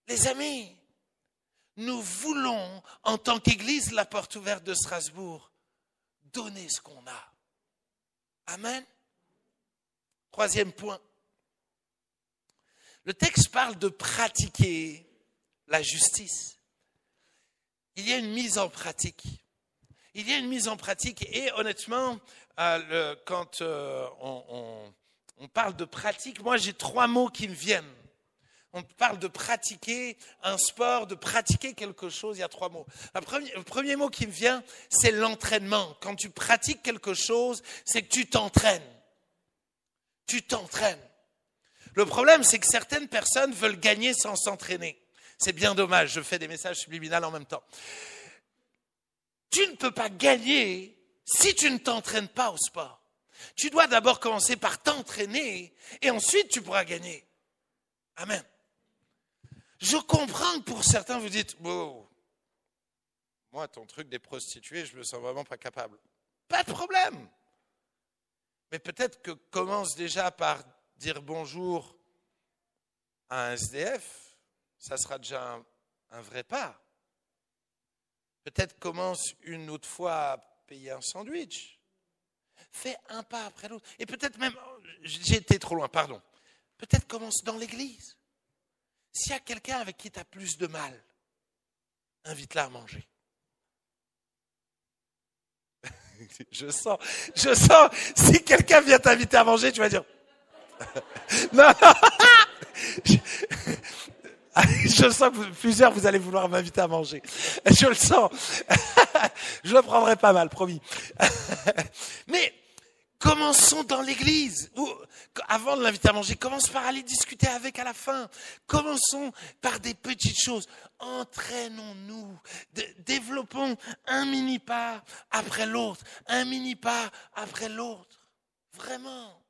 S1: Les amis, nous voulons, en tant qu'Église, la porte ouverte de Strasbourg, donner ce qu'on a. Amen. 3e point. Le texte parle de pratiquer la justice. Il y a une mise en pratique. Il y a une mise en pratique et honnêtement, quand on parle de pratique, moi j'ai 3 mots qui me viennent. On parle de pratiquer un sport, de pratiquer quelque chose, il y a 3 mots. Le premier mot qui me vient, c'est l'entraînement. Quand tu pratiques quelque chose, c'est que tu t'entraînes. Tu t'entraînes. Le problème, c'est que certaines personnes veulent gagner sans s'entraîner. C'est bien dommage, je fais des messages subliminaux en même temps. Tu ne peux pas gagner si tu ne t'entraînes pas au sport. Tu dois d'abord commencer par t'entraîner et ensuite tu pourras gagner. Amen. Je comprends que pour certains, vous dites, wow, moi, ton truc des prostituées, je me sens vraiment pas capable. Pas de problème. Mais peut-être que commence déjà par dire bonjour à un SDF, ça sera déjà un vrai pas. Peut-être commence une autre fois à payer un sandwich. Fais un pas après l'autre. Et peut-être même, j'ai été trop loin, pardon. Peut-être commence dans l'église. S'il y a quelqu'un avec qui tu as plus de mal, invite-la à manger. Je sens, si quelqu'un vient t'inviter à manger, tu vas dire, non, non. Je sens que plusieurs, vous allez vouloir m'inviter à manger. Je le sens. Je le prendrai pas mal, promis. Mais commençons dans l'église. Avant de l'inviter à manger, commence par aller discuter avec à la fin. Commençons par des petites choses. Entraînons-nous. Développons un mini pas après l'autre. Un mini pas après l'autre. Vraiment.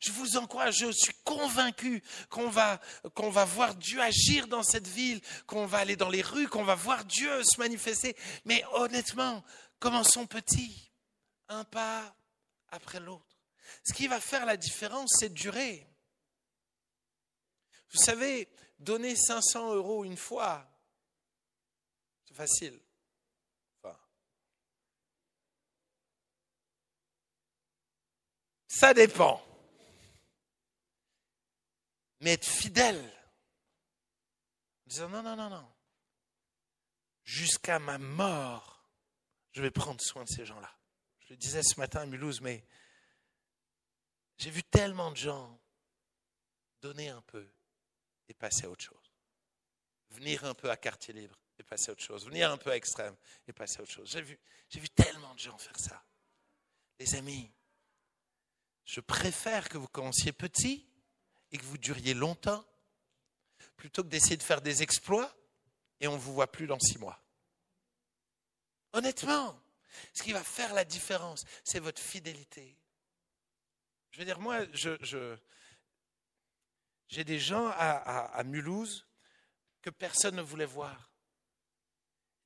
S1: Je vous encourage, je suis convaincu qu'on va voir Dieu agir dans cette ville, qu'on va aller dans les rues, qu'on va voir Dieu se manifester. Mais honnêtement, commençons petit, un pas après l'autre. Ce qui va faire la différence, c'est de durer. Vous savez, donner 500 € une fois, c'est facile. Enfin, ça dépend. Mais être fidèle, en disant non, jusqu'à ma mort, je vais prendre soin de ces gens-là. Je le disais ce matin à Mulhouse, mais j'ai vu tellement de gens donner un peu et passer à autre chose. Venir un peu à quartier libre et passer à autre chose. Venir un peu à extrême et passer à autre chose. J'ai vu tellement de gens faire ça. Les amis, je préfère que vous commenciez petit et que vous duriez longtemps, plutôt que d'essayer de faire des exploits et on ne vous voit plus dans 6 mois. Honnêtement, ce qui va faire la différence, c'est votre fidélité. Je veux dire, moi, j'ai des gens à Mulhouse que personne ne voulait voir.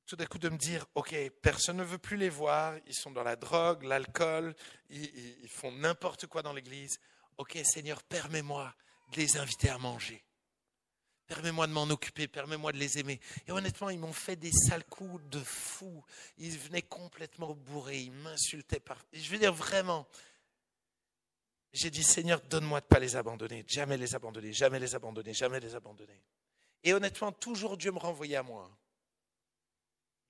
S1: Tout d'un coup de me dire, ok, personne ne veut plus les voir, ils sont dans la drogue, l'alcool, ils font n'importe quoi dans l'église. Ok, Seigneur, permets-moi de les inviter à manger. Permets-moi de m'en occuper, permets-moi de les aimer. Et honnêtement, ils m'ont fait des sales coups de fou. Ils venaient complètement bourrés, ils m'insultaient. Je veux dire vraiment, j'ai dit, Seigneur, donne-moi de ne pas les abandonner. Jamais les abandonner, jamais les abandonner, jamais les abandonner. Et honnêtement, toujours Dieu me renvoyait à moi.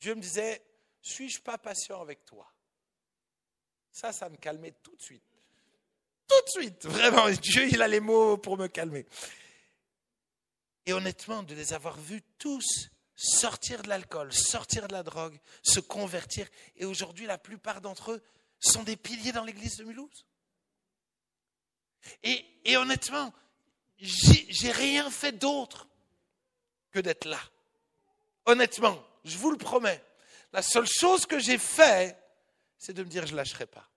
S1: Dieu me disait, suis-je pas patient avec toi? Ça me calmait tout de suite. Tout de suite, vraiment, Dieu, il a les mots pour me calmer. Et honnêtement, de les avoir vus tous sortir de l'alcool, sortir de la drogue, se convertir. Et aujourd'hui, la plupart d'entre eux sont des piliers dans l'église de Mulhouse. Et honnêtement, j'ai rien fait d'autre que d'être là. Honnêtement, je vous le promets. La seule chose que j'ai fait, c'est de me dire, je ne lâcherai pas.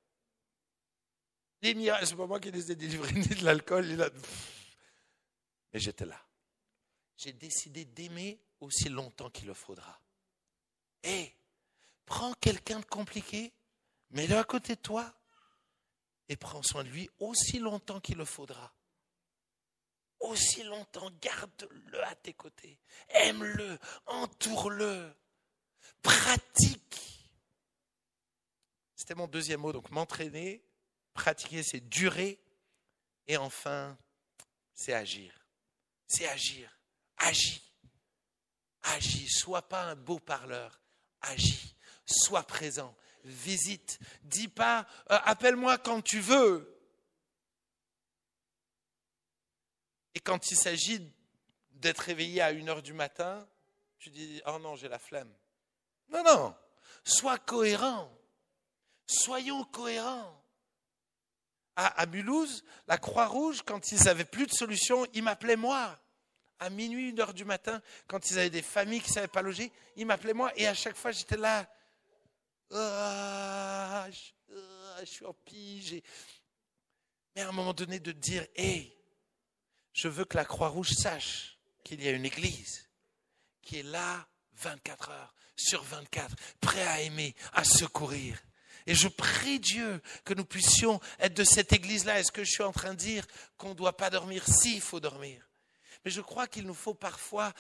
S1: Les miracles, c'est pas moi qui les ai délivrés ni de l'alcool, ni de... Mais j'étais là. J'ai décidé d'aimer aussi longtemps qu'il le faudra. Et prends quelqu'un de compliqué, mets-le à côté de toi et prends soin de lui aussi longtemps qu'il le faudra. Aussi longtemps, garde-le à tes côtés. Aime-le, entoure-le, pratique. C'était mon deuxième mot, donc m'entraîner, pratiquer, c'est durer. Et enfin, c'est agir. C'est agir. Agis. Agis. Sois pas un beau parleur. Agis. Sois présent. Visite. Dis pas, appelle-moi quand tu veux. Et quand il s'agit d'être réveillé à 1h du matin, tu dis, oh non, j'ai la flemme. Non. Sois cohérent. Soyons cohérents. À Mulhouse, la Croix-Rouge, quand ils n'avaient plus de solution, ils m'appelaient moi. À minuit, 1h du matin, quand ils avaient des familles qui ne savaient pas loger, ils m'appelaient moi. Et à chaque fois, j'étais là. Je suis en pige. Mais à un moment donné, de dire, hey, je veux que la Croix-Rouge sache qu'il y a une église qui est là 24 heures sur 24, prêt à aimer, à secourir. Et je prie Dieu que nous puissions être de cette église-là. Est-ce que je suis en train de dire qu'on ne doit pas dormir? Si, il faut dormir. Mais je crois qu'il nous faut parfois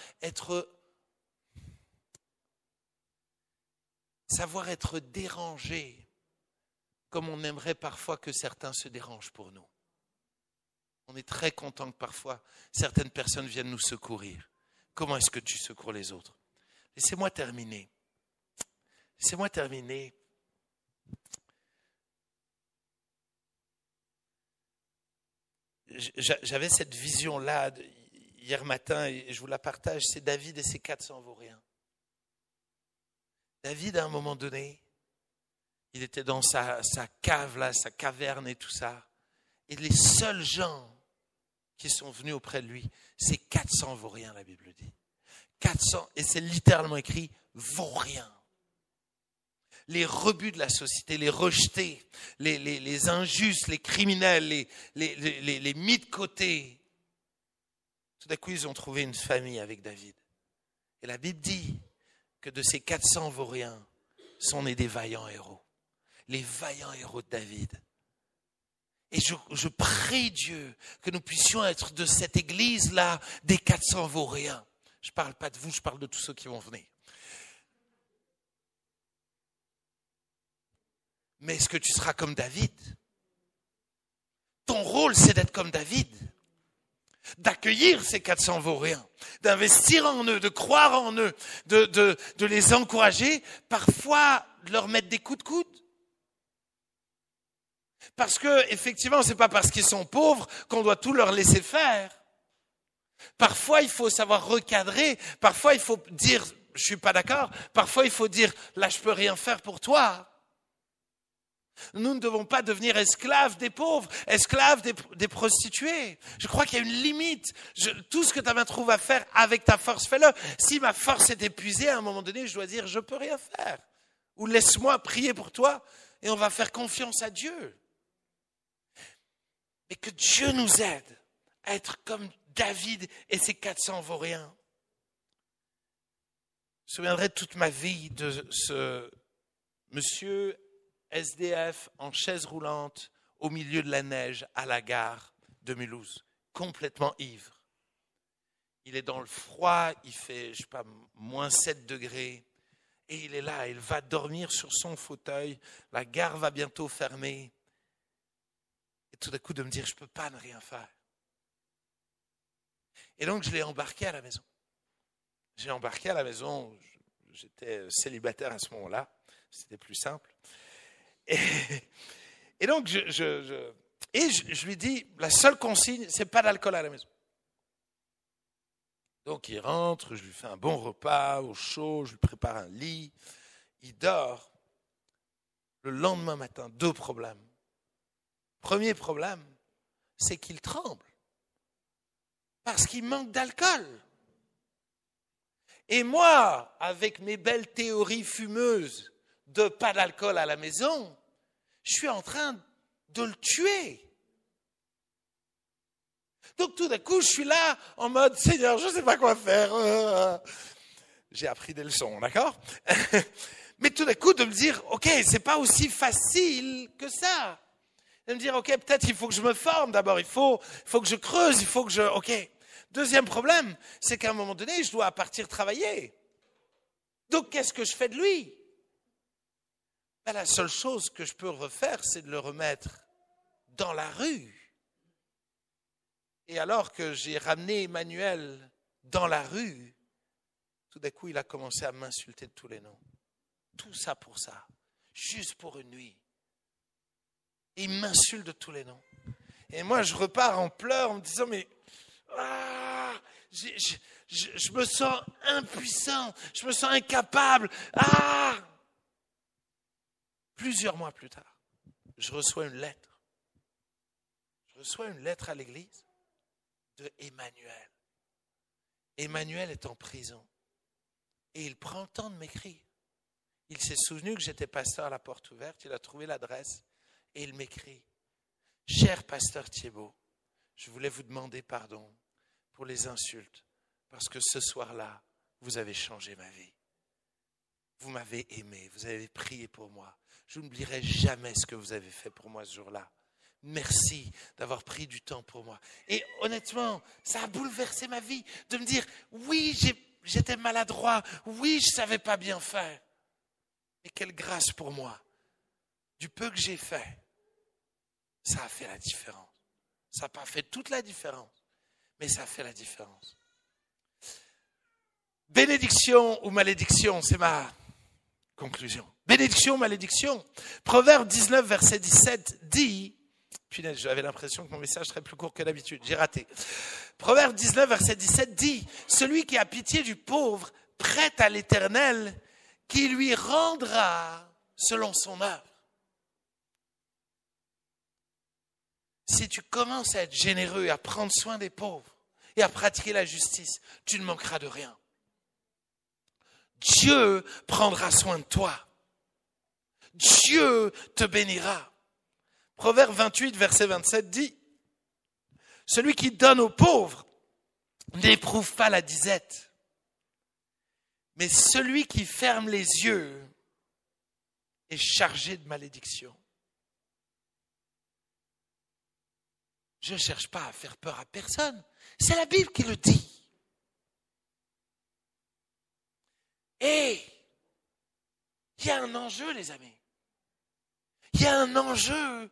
S1: savoir être dérangé, comme on aimerait parfois que certains se dérangent pour nous. On est très content que parfois certaines personnes viennent nous secourir. Comment est-ce que tu secours les autres? Laissez-moi terminer. j'avais cette vision-là hier matin et je vous la partage, c'est David et ses 400 vauriens. David, à un moment donné, il était dans sa cave, là, sa caverne et tout ça. Et les seuls gens qui sont venus auprès de lui, c'est 400 vauriens, la Bible dit. 400, et c'est littéralement écrit vauriens. Les rebuts de la société, les rejetés, les injustes, les criminels, les mis de côté. Tout d'un coup, ils ont trouvé une famille avec David. Et la Bible dit que de ces 400 vauriens sont nés des vaillants héros. Les vaillants héros de David. Et je prie Dieu que nous puissions être de cette église-là, des 400 vauriens. Je ne parle pas de vous, je parle de tous ceux qui vont venir. Mais est-ce que tu seras comme David? Ton rôle, c'est d'être comme David. D'accueillir ces 400 vauriens, d'investir en eux, de croire en eux, de les encourager, parfois de leur mettre des coups de coude. Parce que, effectivement, c'est pas parce qu'ils sont pauvres qu'on doit tout leur laisser faire. Parfois, il faut savoir recadrer. Parfois, il faut dire, je suis pas d'accord. Parfois, il faut dire, là, je peux rien faire pour toi. Nous ne devons pas devenir esclaves des pauvres, esclaves des prostituées. Je crois qu'il y a une limite. Tout ce que ta main trouve à faire avec ta force, fais-le. Si ma force est épuisée, à un moment donné, je dois dire, je peux rien faire. Ou laisse-moi prier pour toi et on va faire confiance à Dieu. Mais que Dieu nous aide à être comme David et ses 400 vauriens. Je me souviendrai toute ma vie de ce monsieur SDF en chaise roulante au milieu de la neige à la gare de Mulhouse, complètement ivre. Il est dans le froid, il fait, je sais pas, moins 7 degrés, et il est là, il va dormir sur son fauteuil, la gare va bientôt fermer. Et tout d'un coup de me dire, je ne peux pas ne rien faire. Et donc je l'ai embarqué à la maison. J'ai embarqué à la maison, j'étais célibataire à ce moment-là, c'était plus simple. Et donc je lui dis, la seule consigne, c'est pas d'alcool à la maison. Donc il rentre, je lui fais un bon repas au chaud, je lui prépare un lit, il dort. Le lendemain matin, 2 problèmes. Premier problème, c'est qu'il tremble parce qu'il manque d'alcool. Et moi, avec mes belles théories fumeuses de pas d'alcool à la maison, je suis en train de le tuer. Donc tout d'un coup, je suis là en mode, Seigneur, je ne sais pas quoi faire. J'ai appris des leçons, d'accord? Mais tout d'un coup, de me dire, ok, c'est pas aussi facile que ça. De me dire, ok, peut-être il faut que je me forme d'abord, il faut que je creuse, il faut que je... Ok. Deuxième problème, c'est qu'à un moment donné, je dois partir travailler. Donc, qu'est-ce que je fais de lui? Ben, la seule chose que je peux refaire, c'est de le remettre dans la rue. Et alors que j'ai ramené Emmanuel dans la rue, tout d'un coup, il a commencé à m'insulter de tous les noms. Tout ça pour ça, juste pour une nuit. Et il m'insulte de tous les noms. Et moi, je repars en pleurs en me disant, mais je me sens impuissant, je me sens incapable. Plusieurs mois plus tard, je reçois une lettre. Je reçois une lettre à l'église de Emmanuel. Emmanuel est en prison. Et il prend le temps de m'écrire. Il s'est souvenu que j'étais pasteur à la porte ouverte, il a trouvé l'adresse et il m'écrit. Cher pasteur Thiébaut, je voulais vous demander pardon pour les insultes parce que ce soir-là, vous avez changé ma vie. Vous m'avez aimé, vous avez prié pour moi. Je n'oublierai jamais ce que vous avez fait pour moi ce jour-là. Merci d'avoir pris du temps pour moi. Et honnêtement, ça a bouleversé ma vie de me dire, oui, j'étais maladroit, oui, je ne savais pas bien faire. Mais quelle grâce pour moi. Du peu que j'ai fait, ça a fait la différence. Ça n'a pas fait toute la différence, mais ça a fait la différence. Bénédiction ou malédiction, c'est ma conclusion. Bénédiction ou malédiction. Proverbe 19, verset 17 dit, Punaise, j'avais l'impression que mon message serait plus court que d'habitude. J'ai raté. Proverbe 19, verset 17 dit, « Celui qui a pitié du pauvre prête à l'Éternel, qui lui rendra selon son œuvre. » Si tu commences à être généreux et à prendre soin des pauvres et à pratiquer la justice, tu ne manqueras de rien. Dieu prendra soin de toi. Dieu te bénira. Proverbe 28, verset 27 dit, « Celui qui donne aux pauvres n'éprouve pas la disette, mais celui qui ferme les yeux est chargé de malédiction. » Je ne cherche pas à faire peur à personne. C'est la Bible qui le dit. Et il y a un enjeu, les amis. Il y a un enjeu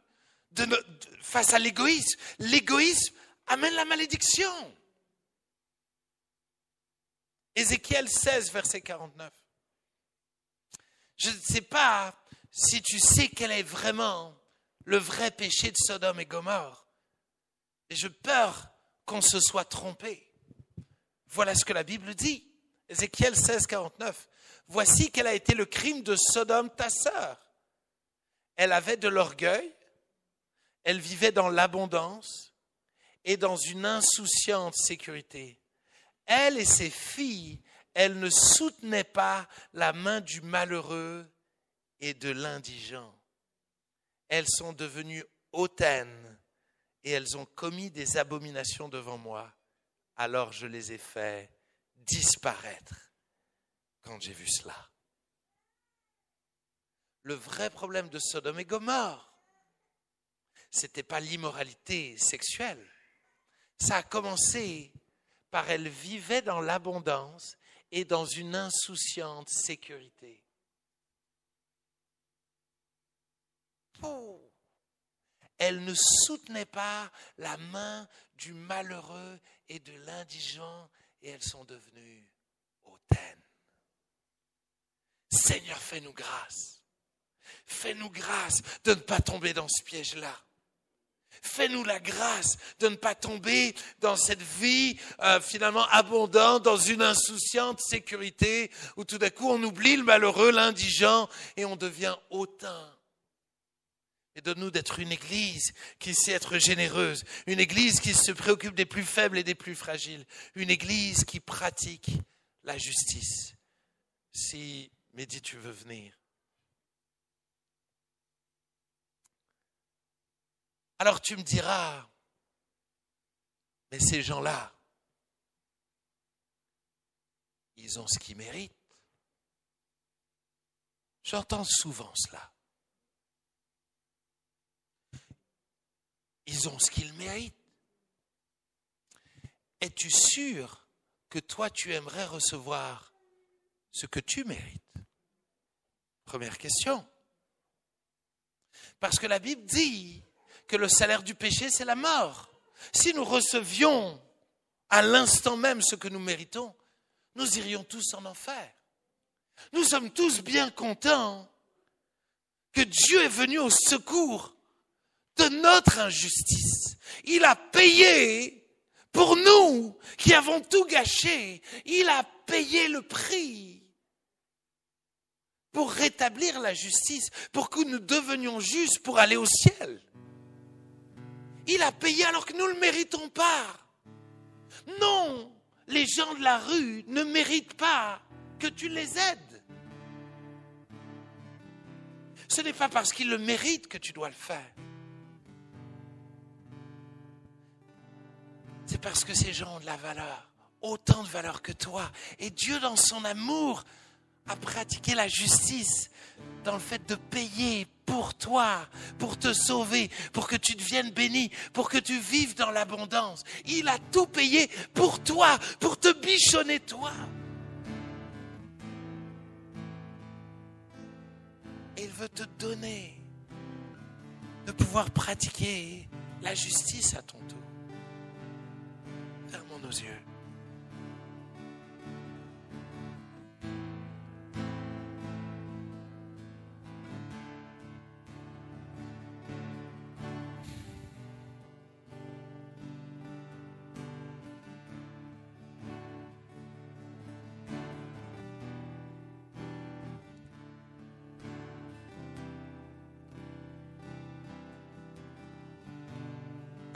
S1: face à l'égoïsme. L'égoïsme amène la malédiction. Ézéchiel 16, verset 49. Je ne sais pas si tu sais quel est vraiment le vrai péché de Sodome et Gomorrhe. Et j'ai peur qu'on se soit trompé. Voilà ce que la Bible dit. Ézéchiel 16, 49. « Voici quel a été le crime de Sodome, ta sœur. Elle avait de l'orgueil, elle vivait dans l'abondance et dans une insouciante sécurité. Elle et ses filles, elles ne soutenaient pas la main du malheureux et de l'indigent. Elles sont devenues hautaines et elles ont commis des abominations devant moi. Alors je les ai fait disparaître quand j'ai vu cela. » Le vrai problème de Sodome et Gomorrhe, c'était pas l'immoralité sexuelle. Ça a commencé par elle vivait dans l'abondance et dans une insouciante sécurité. Elle ne soutenait pas la main du malheureux et de l'indigent et elles sont devenues hautaines. Seigneur, fais-nous grâce. Fais-nous grâce de ne pas tomber dans ce piège-là. Fais-nous la grâce de ne pas tomber dans cette vie finalement abondante, dans une insouciante sécurité où tout d'un coup on oublie le malheureux, l'indigent et on devient hautain. Et donne-nous d'être une église qui sait être généreuse, une église qui se préoccupe des plus faibles et des plus fragiles, une église qui pratique la justice. Si Mehdi, tu veux venir. Alors tu me diras, mais ces gens-là, ils ont ce qu'ils méritent. J'entends souvent cela. Ils ont ce qu'ils méritent. Es-tu sûr que toi, tu aimerais recevoir ce que tu mérites? Première question. Parce que la Bible dit que le salaire du péché, c'est la mort. Si nous recevions à l'instant même ce que nous méritons, nous irions tous en enfer. Nous sommes tous bien contents que Dieu est venu au secours de notre injustice. Il a payé pour nous qui avons tout gâché. Il a payé le prix pour rétablir la justice, pour que nous devenions justes pour aller au ciel. Il a payé alors que nous ne le méritons pas. Non, les gens de la rue ne méritent pas que tu les aides. Ce n'est pas parce qu'ils le méritent que tu dois le faire. C'est parce que ces gens ont de la valeur, autant de valeur que toi. Et Dieu, dans son amour, a pratiqué la justice dans le fait de payer pour toi, pour te sauver, pour que tu deviennes béni, pour que tu vives dans l'abondance. Il a tout payé pour toi, pour te bichonner toi. Et il veut te donner de pouvoir pratiquer la justice à ton tour. Fermons nos yeux.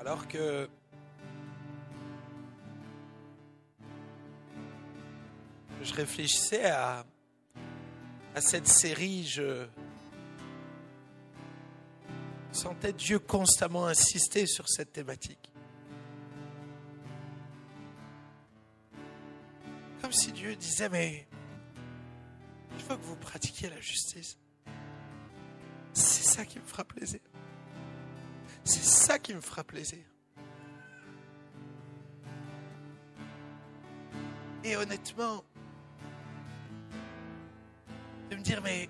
S1: Alors que je réfléchissais à cette série, je sentais Dieu constamment insister sur cette thématique. Comme si Dieu disait, mais il faut que vous pratiquiez la justice. C'est ça qui me fera plaisir. C'est ça qui me fera plaisir. Et honnêtement, de me dire, mais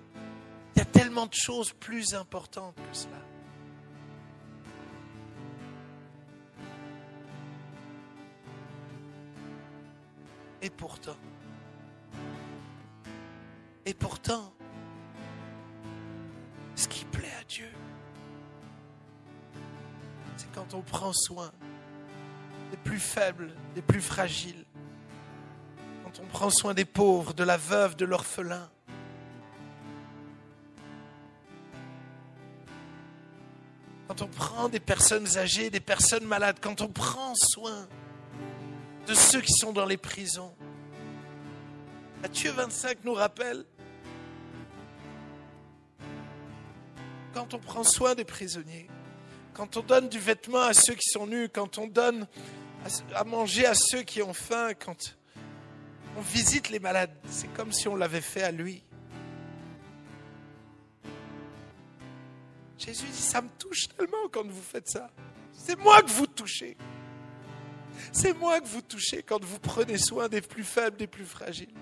S1: il y a tellement de choses plus importantes que cela. Et pourtant, ce qui plaît à Dieu, c'est quand on prend soin des plus faibles, des plus fragiles, quand on prend soin des pauvres, de la veuve, de l'orphelin. Quand on prend des personnes âgées, des personnes malades, quand on prend soin de ceux qui sont dans les prisons. Matthieu 25 nous rappelle, quand on prend soin des prisonniers, quand on donne du vêtement à ceux qui sont nus, quand on donne à manger à ceux qui ont faim, quand on visite les malades, c'est comme si on l'avait fait à lui. Jésus dit, ça me touche tellement quand vous faites ça. C'est moi que vous touchez. C'est moi que vous touchez quand vous prenez soin des plus faibles, des plus fragiles.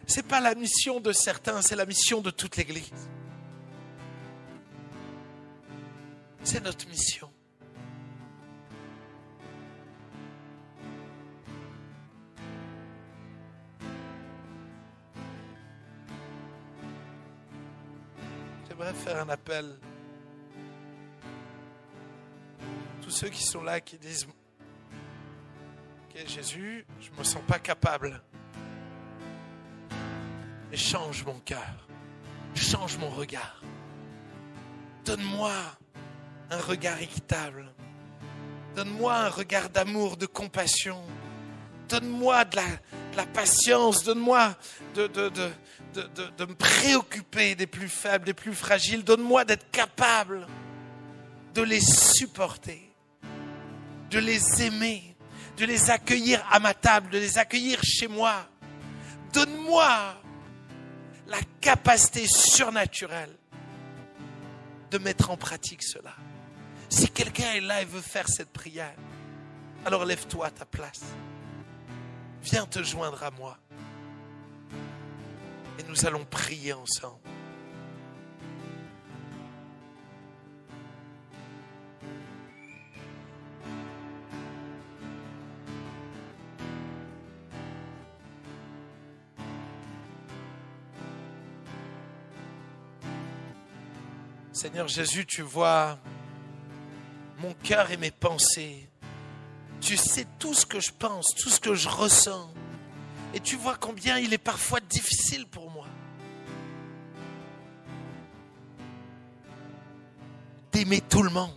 S1: Ce n'est pas la mission de certains, c'est la mission de toute l'Église. C'est notre mission. J'aimerais faire un appel. Tous ceux qui sont là, qui disent « Ok, Jésus, je ne me sens pas capable. Mais change mon cœur. Change mon regard. Donne-moi un regard équitable. Donne-moi un regard d'amour, de compassion. Donne-moi de la patience. Donne-moi de me préoccuper des plus faibles, des plus fragiles. Donne-moi d'être capable de les supporter, de les aimer, de les accueillir à ma table, de les accueillir chez moi. Donne-moi la capacité surnaturelle de mettre en pratique cela. Si quelqu'un est là et veut faire cette prière, alors lève-toi à ta place. Viens te joindre à moi. Et nous allons prier ensemble. Seigneur Jésus, tu vois mon cœur et mes pensées. Tu sais tout ce que je pense, tout ce que je ressens. Et tu vois combien il est parfois difficile pour moi d'aimer tout le monde.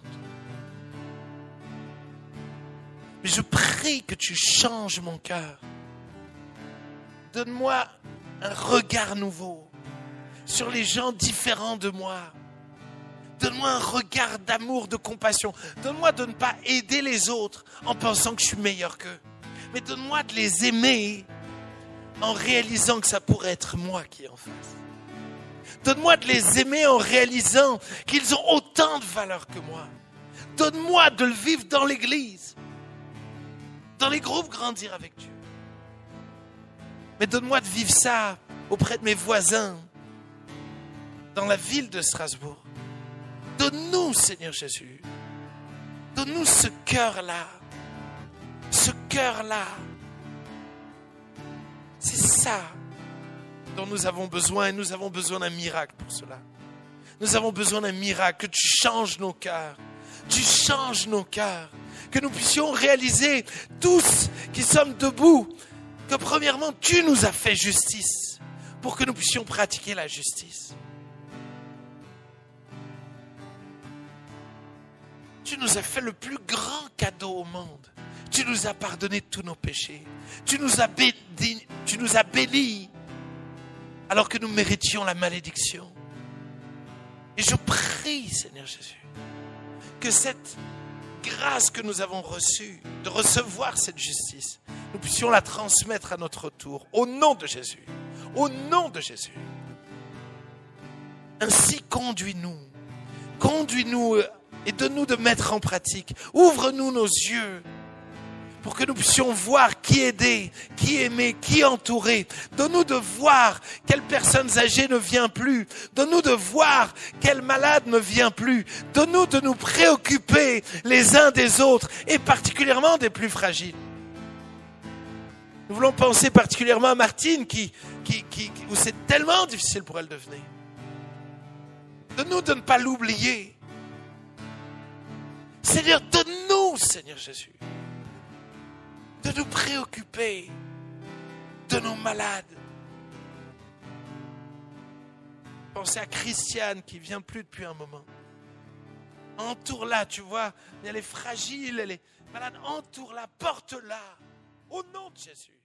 S1: Mais je prie que tu changes mon cœur. Donne-moi un regard nouveau sur les gens différents de moi. Donne-moi un regard d'amour, de compassion. Donne-moi de ne pas aider les autres en pensant que je suis meilleur qu'eux. Mais donne-moi de les aimer en réalisant que ça pourrait être moi qui est en face. Donne-moi de les aimer en réalisant qu'ils ont autant de valeur que moi. Donne-moi de le vivre dans l'église, dans les groupes Grandir avec Dieu. Mais donne-moi de vivre ça auprès de mes voisins, dans la ville de Strasbourg. Donne-nous, Seigneur Jésus, donne-nous ce cœur-là. Ce cœur-là. C'est ça dont nous avons besoin et nous avons besoin d'un miracle pour cela. Nous avons besoin d'un miracle, que tu changes nos cœurs. Tu changes nos cœurs. Que nous puissions réaliser, tous qui sommes debout, que premièrement, tu nous as fait justice pour que nous puissions pratiquer la justice. Tu nous as fait le plus grand cadeau au monde. Tu nous as pardonné tous nos péchés. Tu nous as bénis alors que nous méritions la malédiction. Et je prie, Seigneur Jésus, que cette grâce que nous avons reçue, de recevoir cette justice, nous puissions la transmettre à notre tour, au nom de Jésus. Au nom de Jésus. Ainsi, conduis-nous et donne-nous de mettre en pratique. Ouvre-nous nos yeux pour que nous puissions voir qui aider, qui aimer, qui entourer. Donne-nous de voir quelle personne âgée ne vient plus. Donne-nous de voir quel malade ne vient plus. Donne-nous de nous préoccuper les uns des autres et particulièrement des plus fragiles. Nous voulons penser particulièrement à Martine où c'est tellement difficile pour elle de venir. Donne-nous de ne pas l'oublier. Seigneur, donne-nous, Seigneur Jésus, de nous préoccuper de nos malades. Pensez à Christiane qui vient plus depuis un moment. Entoure-la, tu vois, elle est fragile, elle est malade. Entoure-la, porte-la, au nom de Jésus.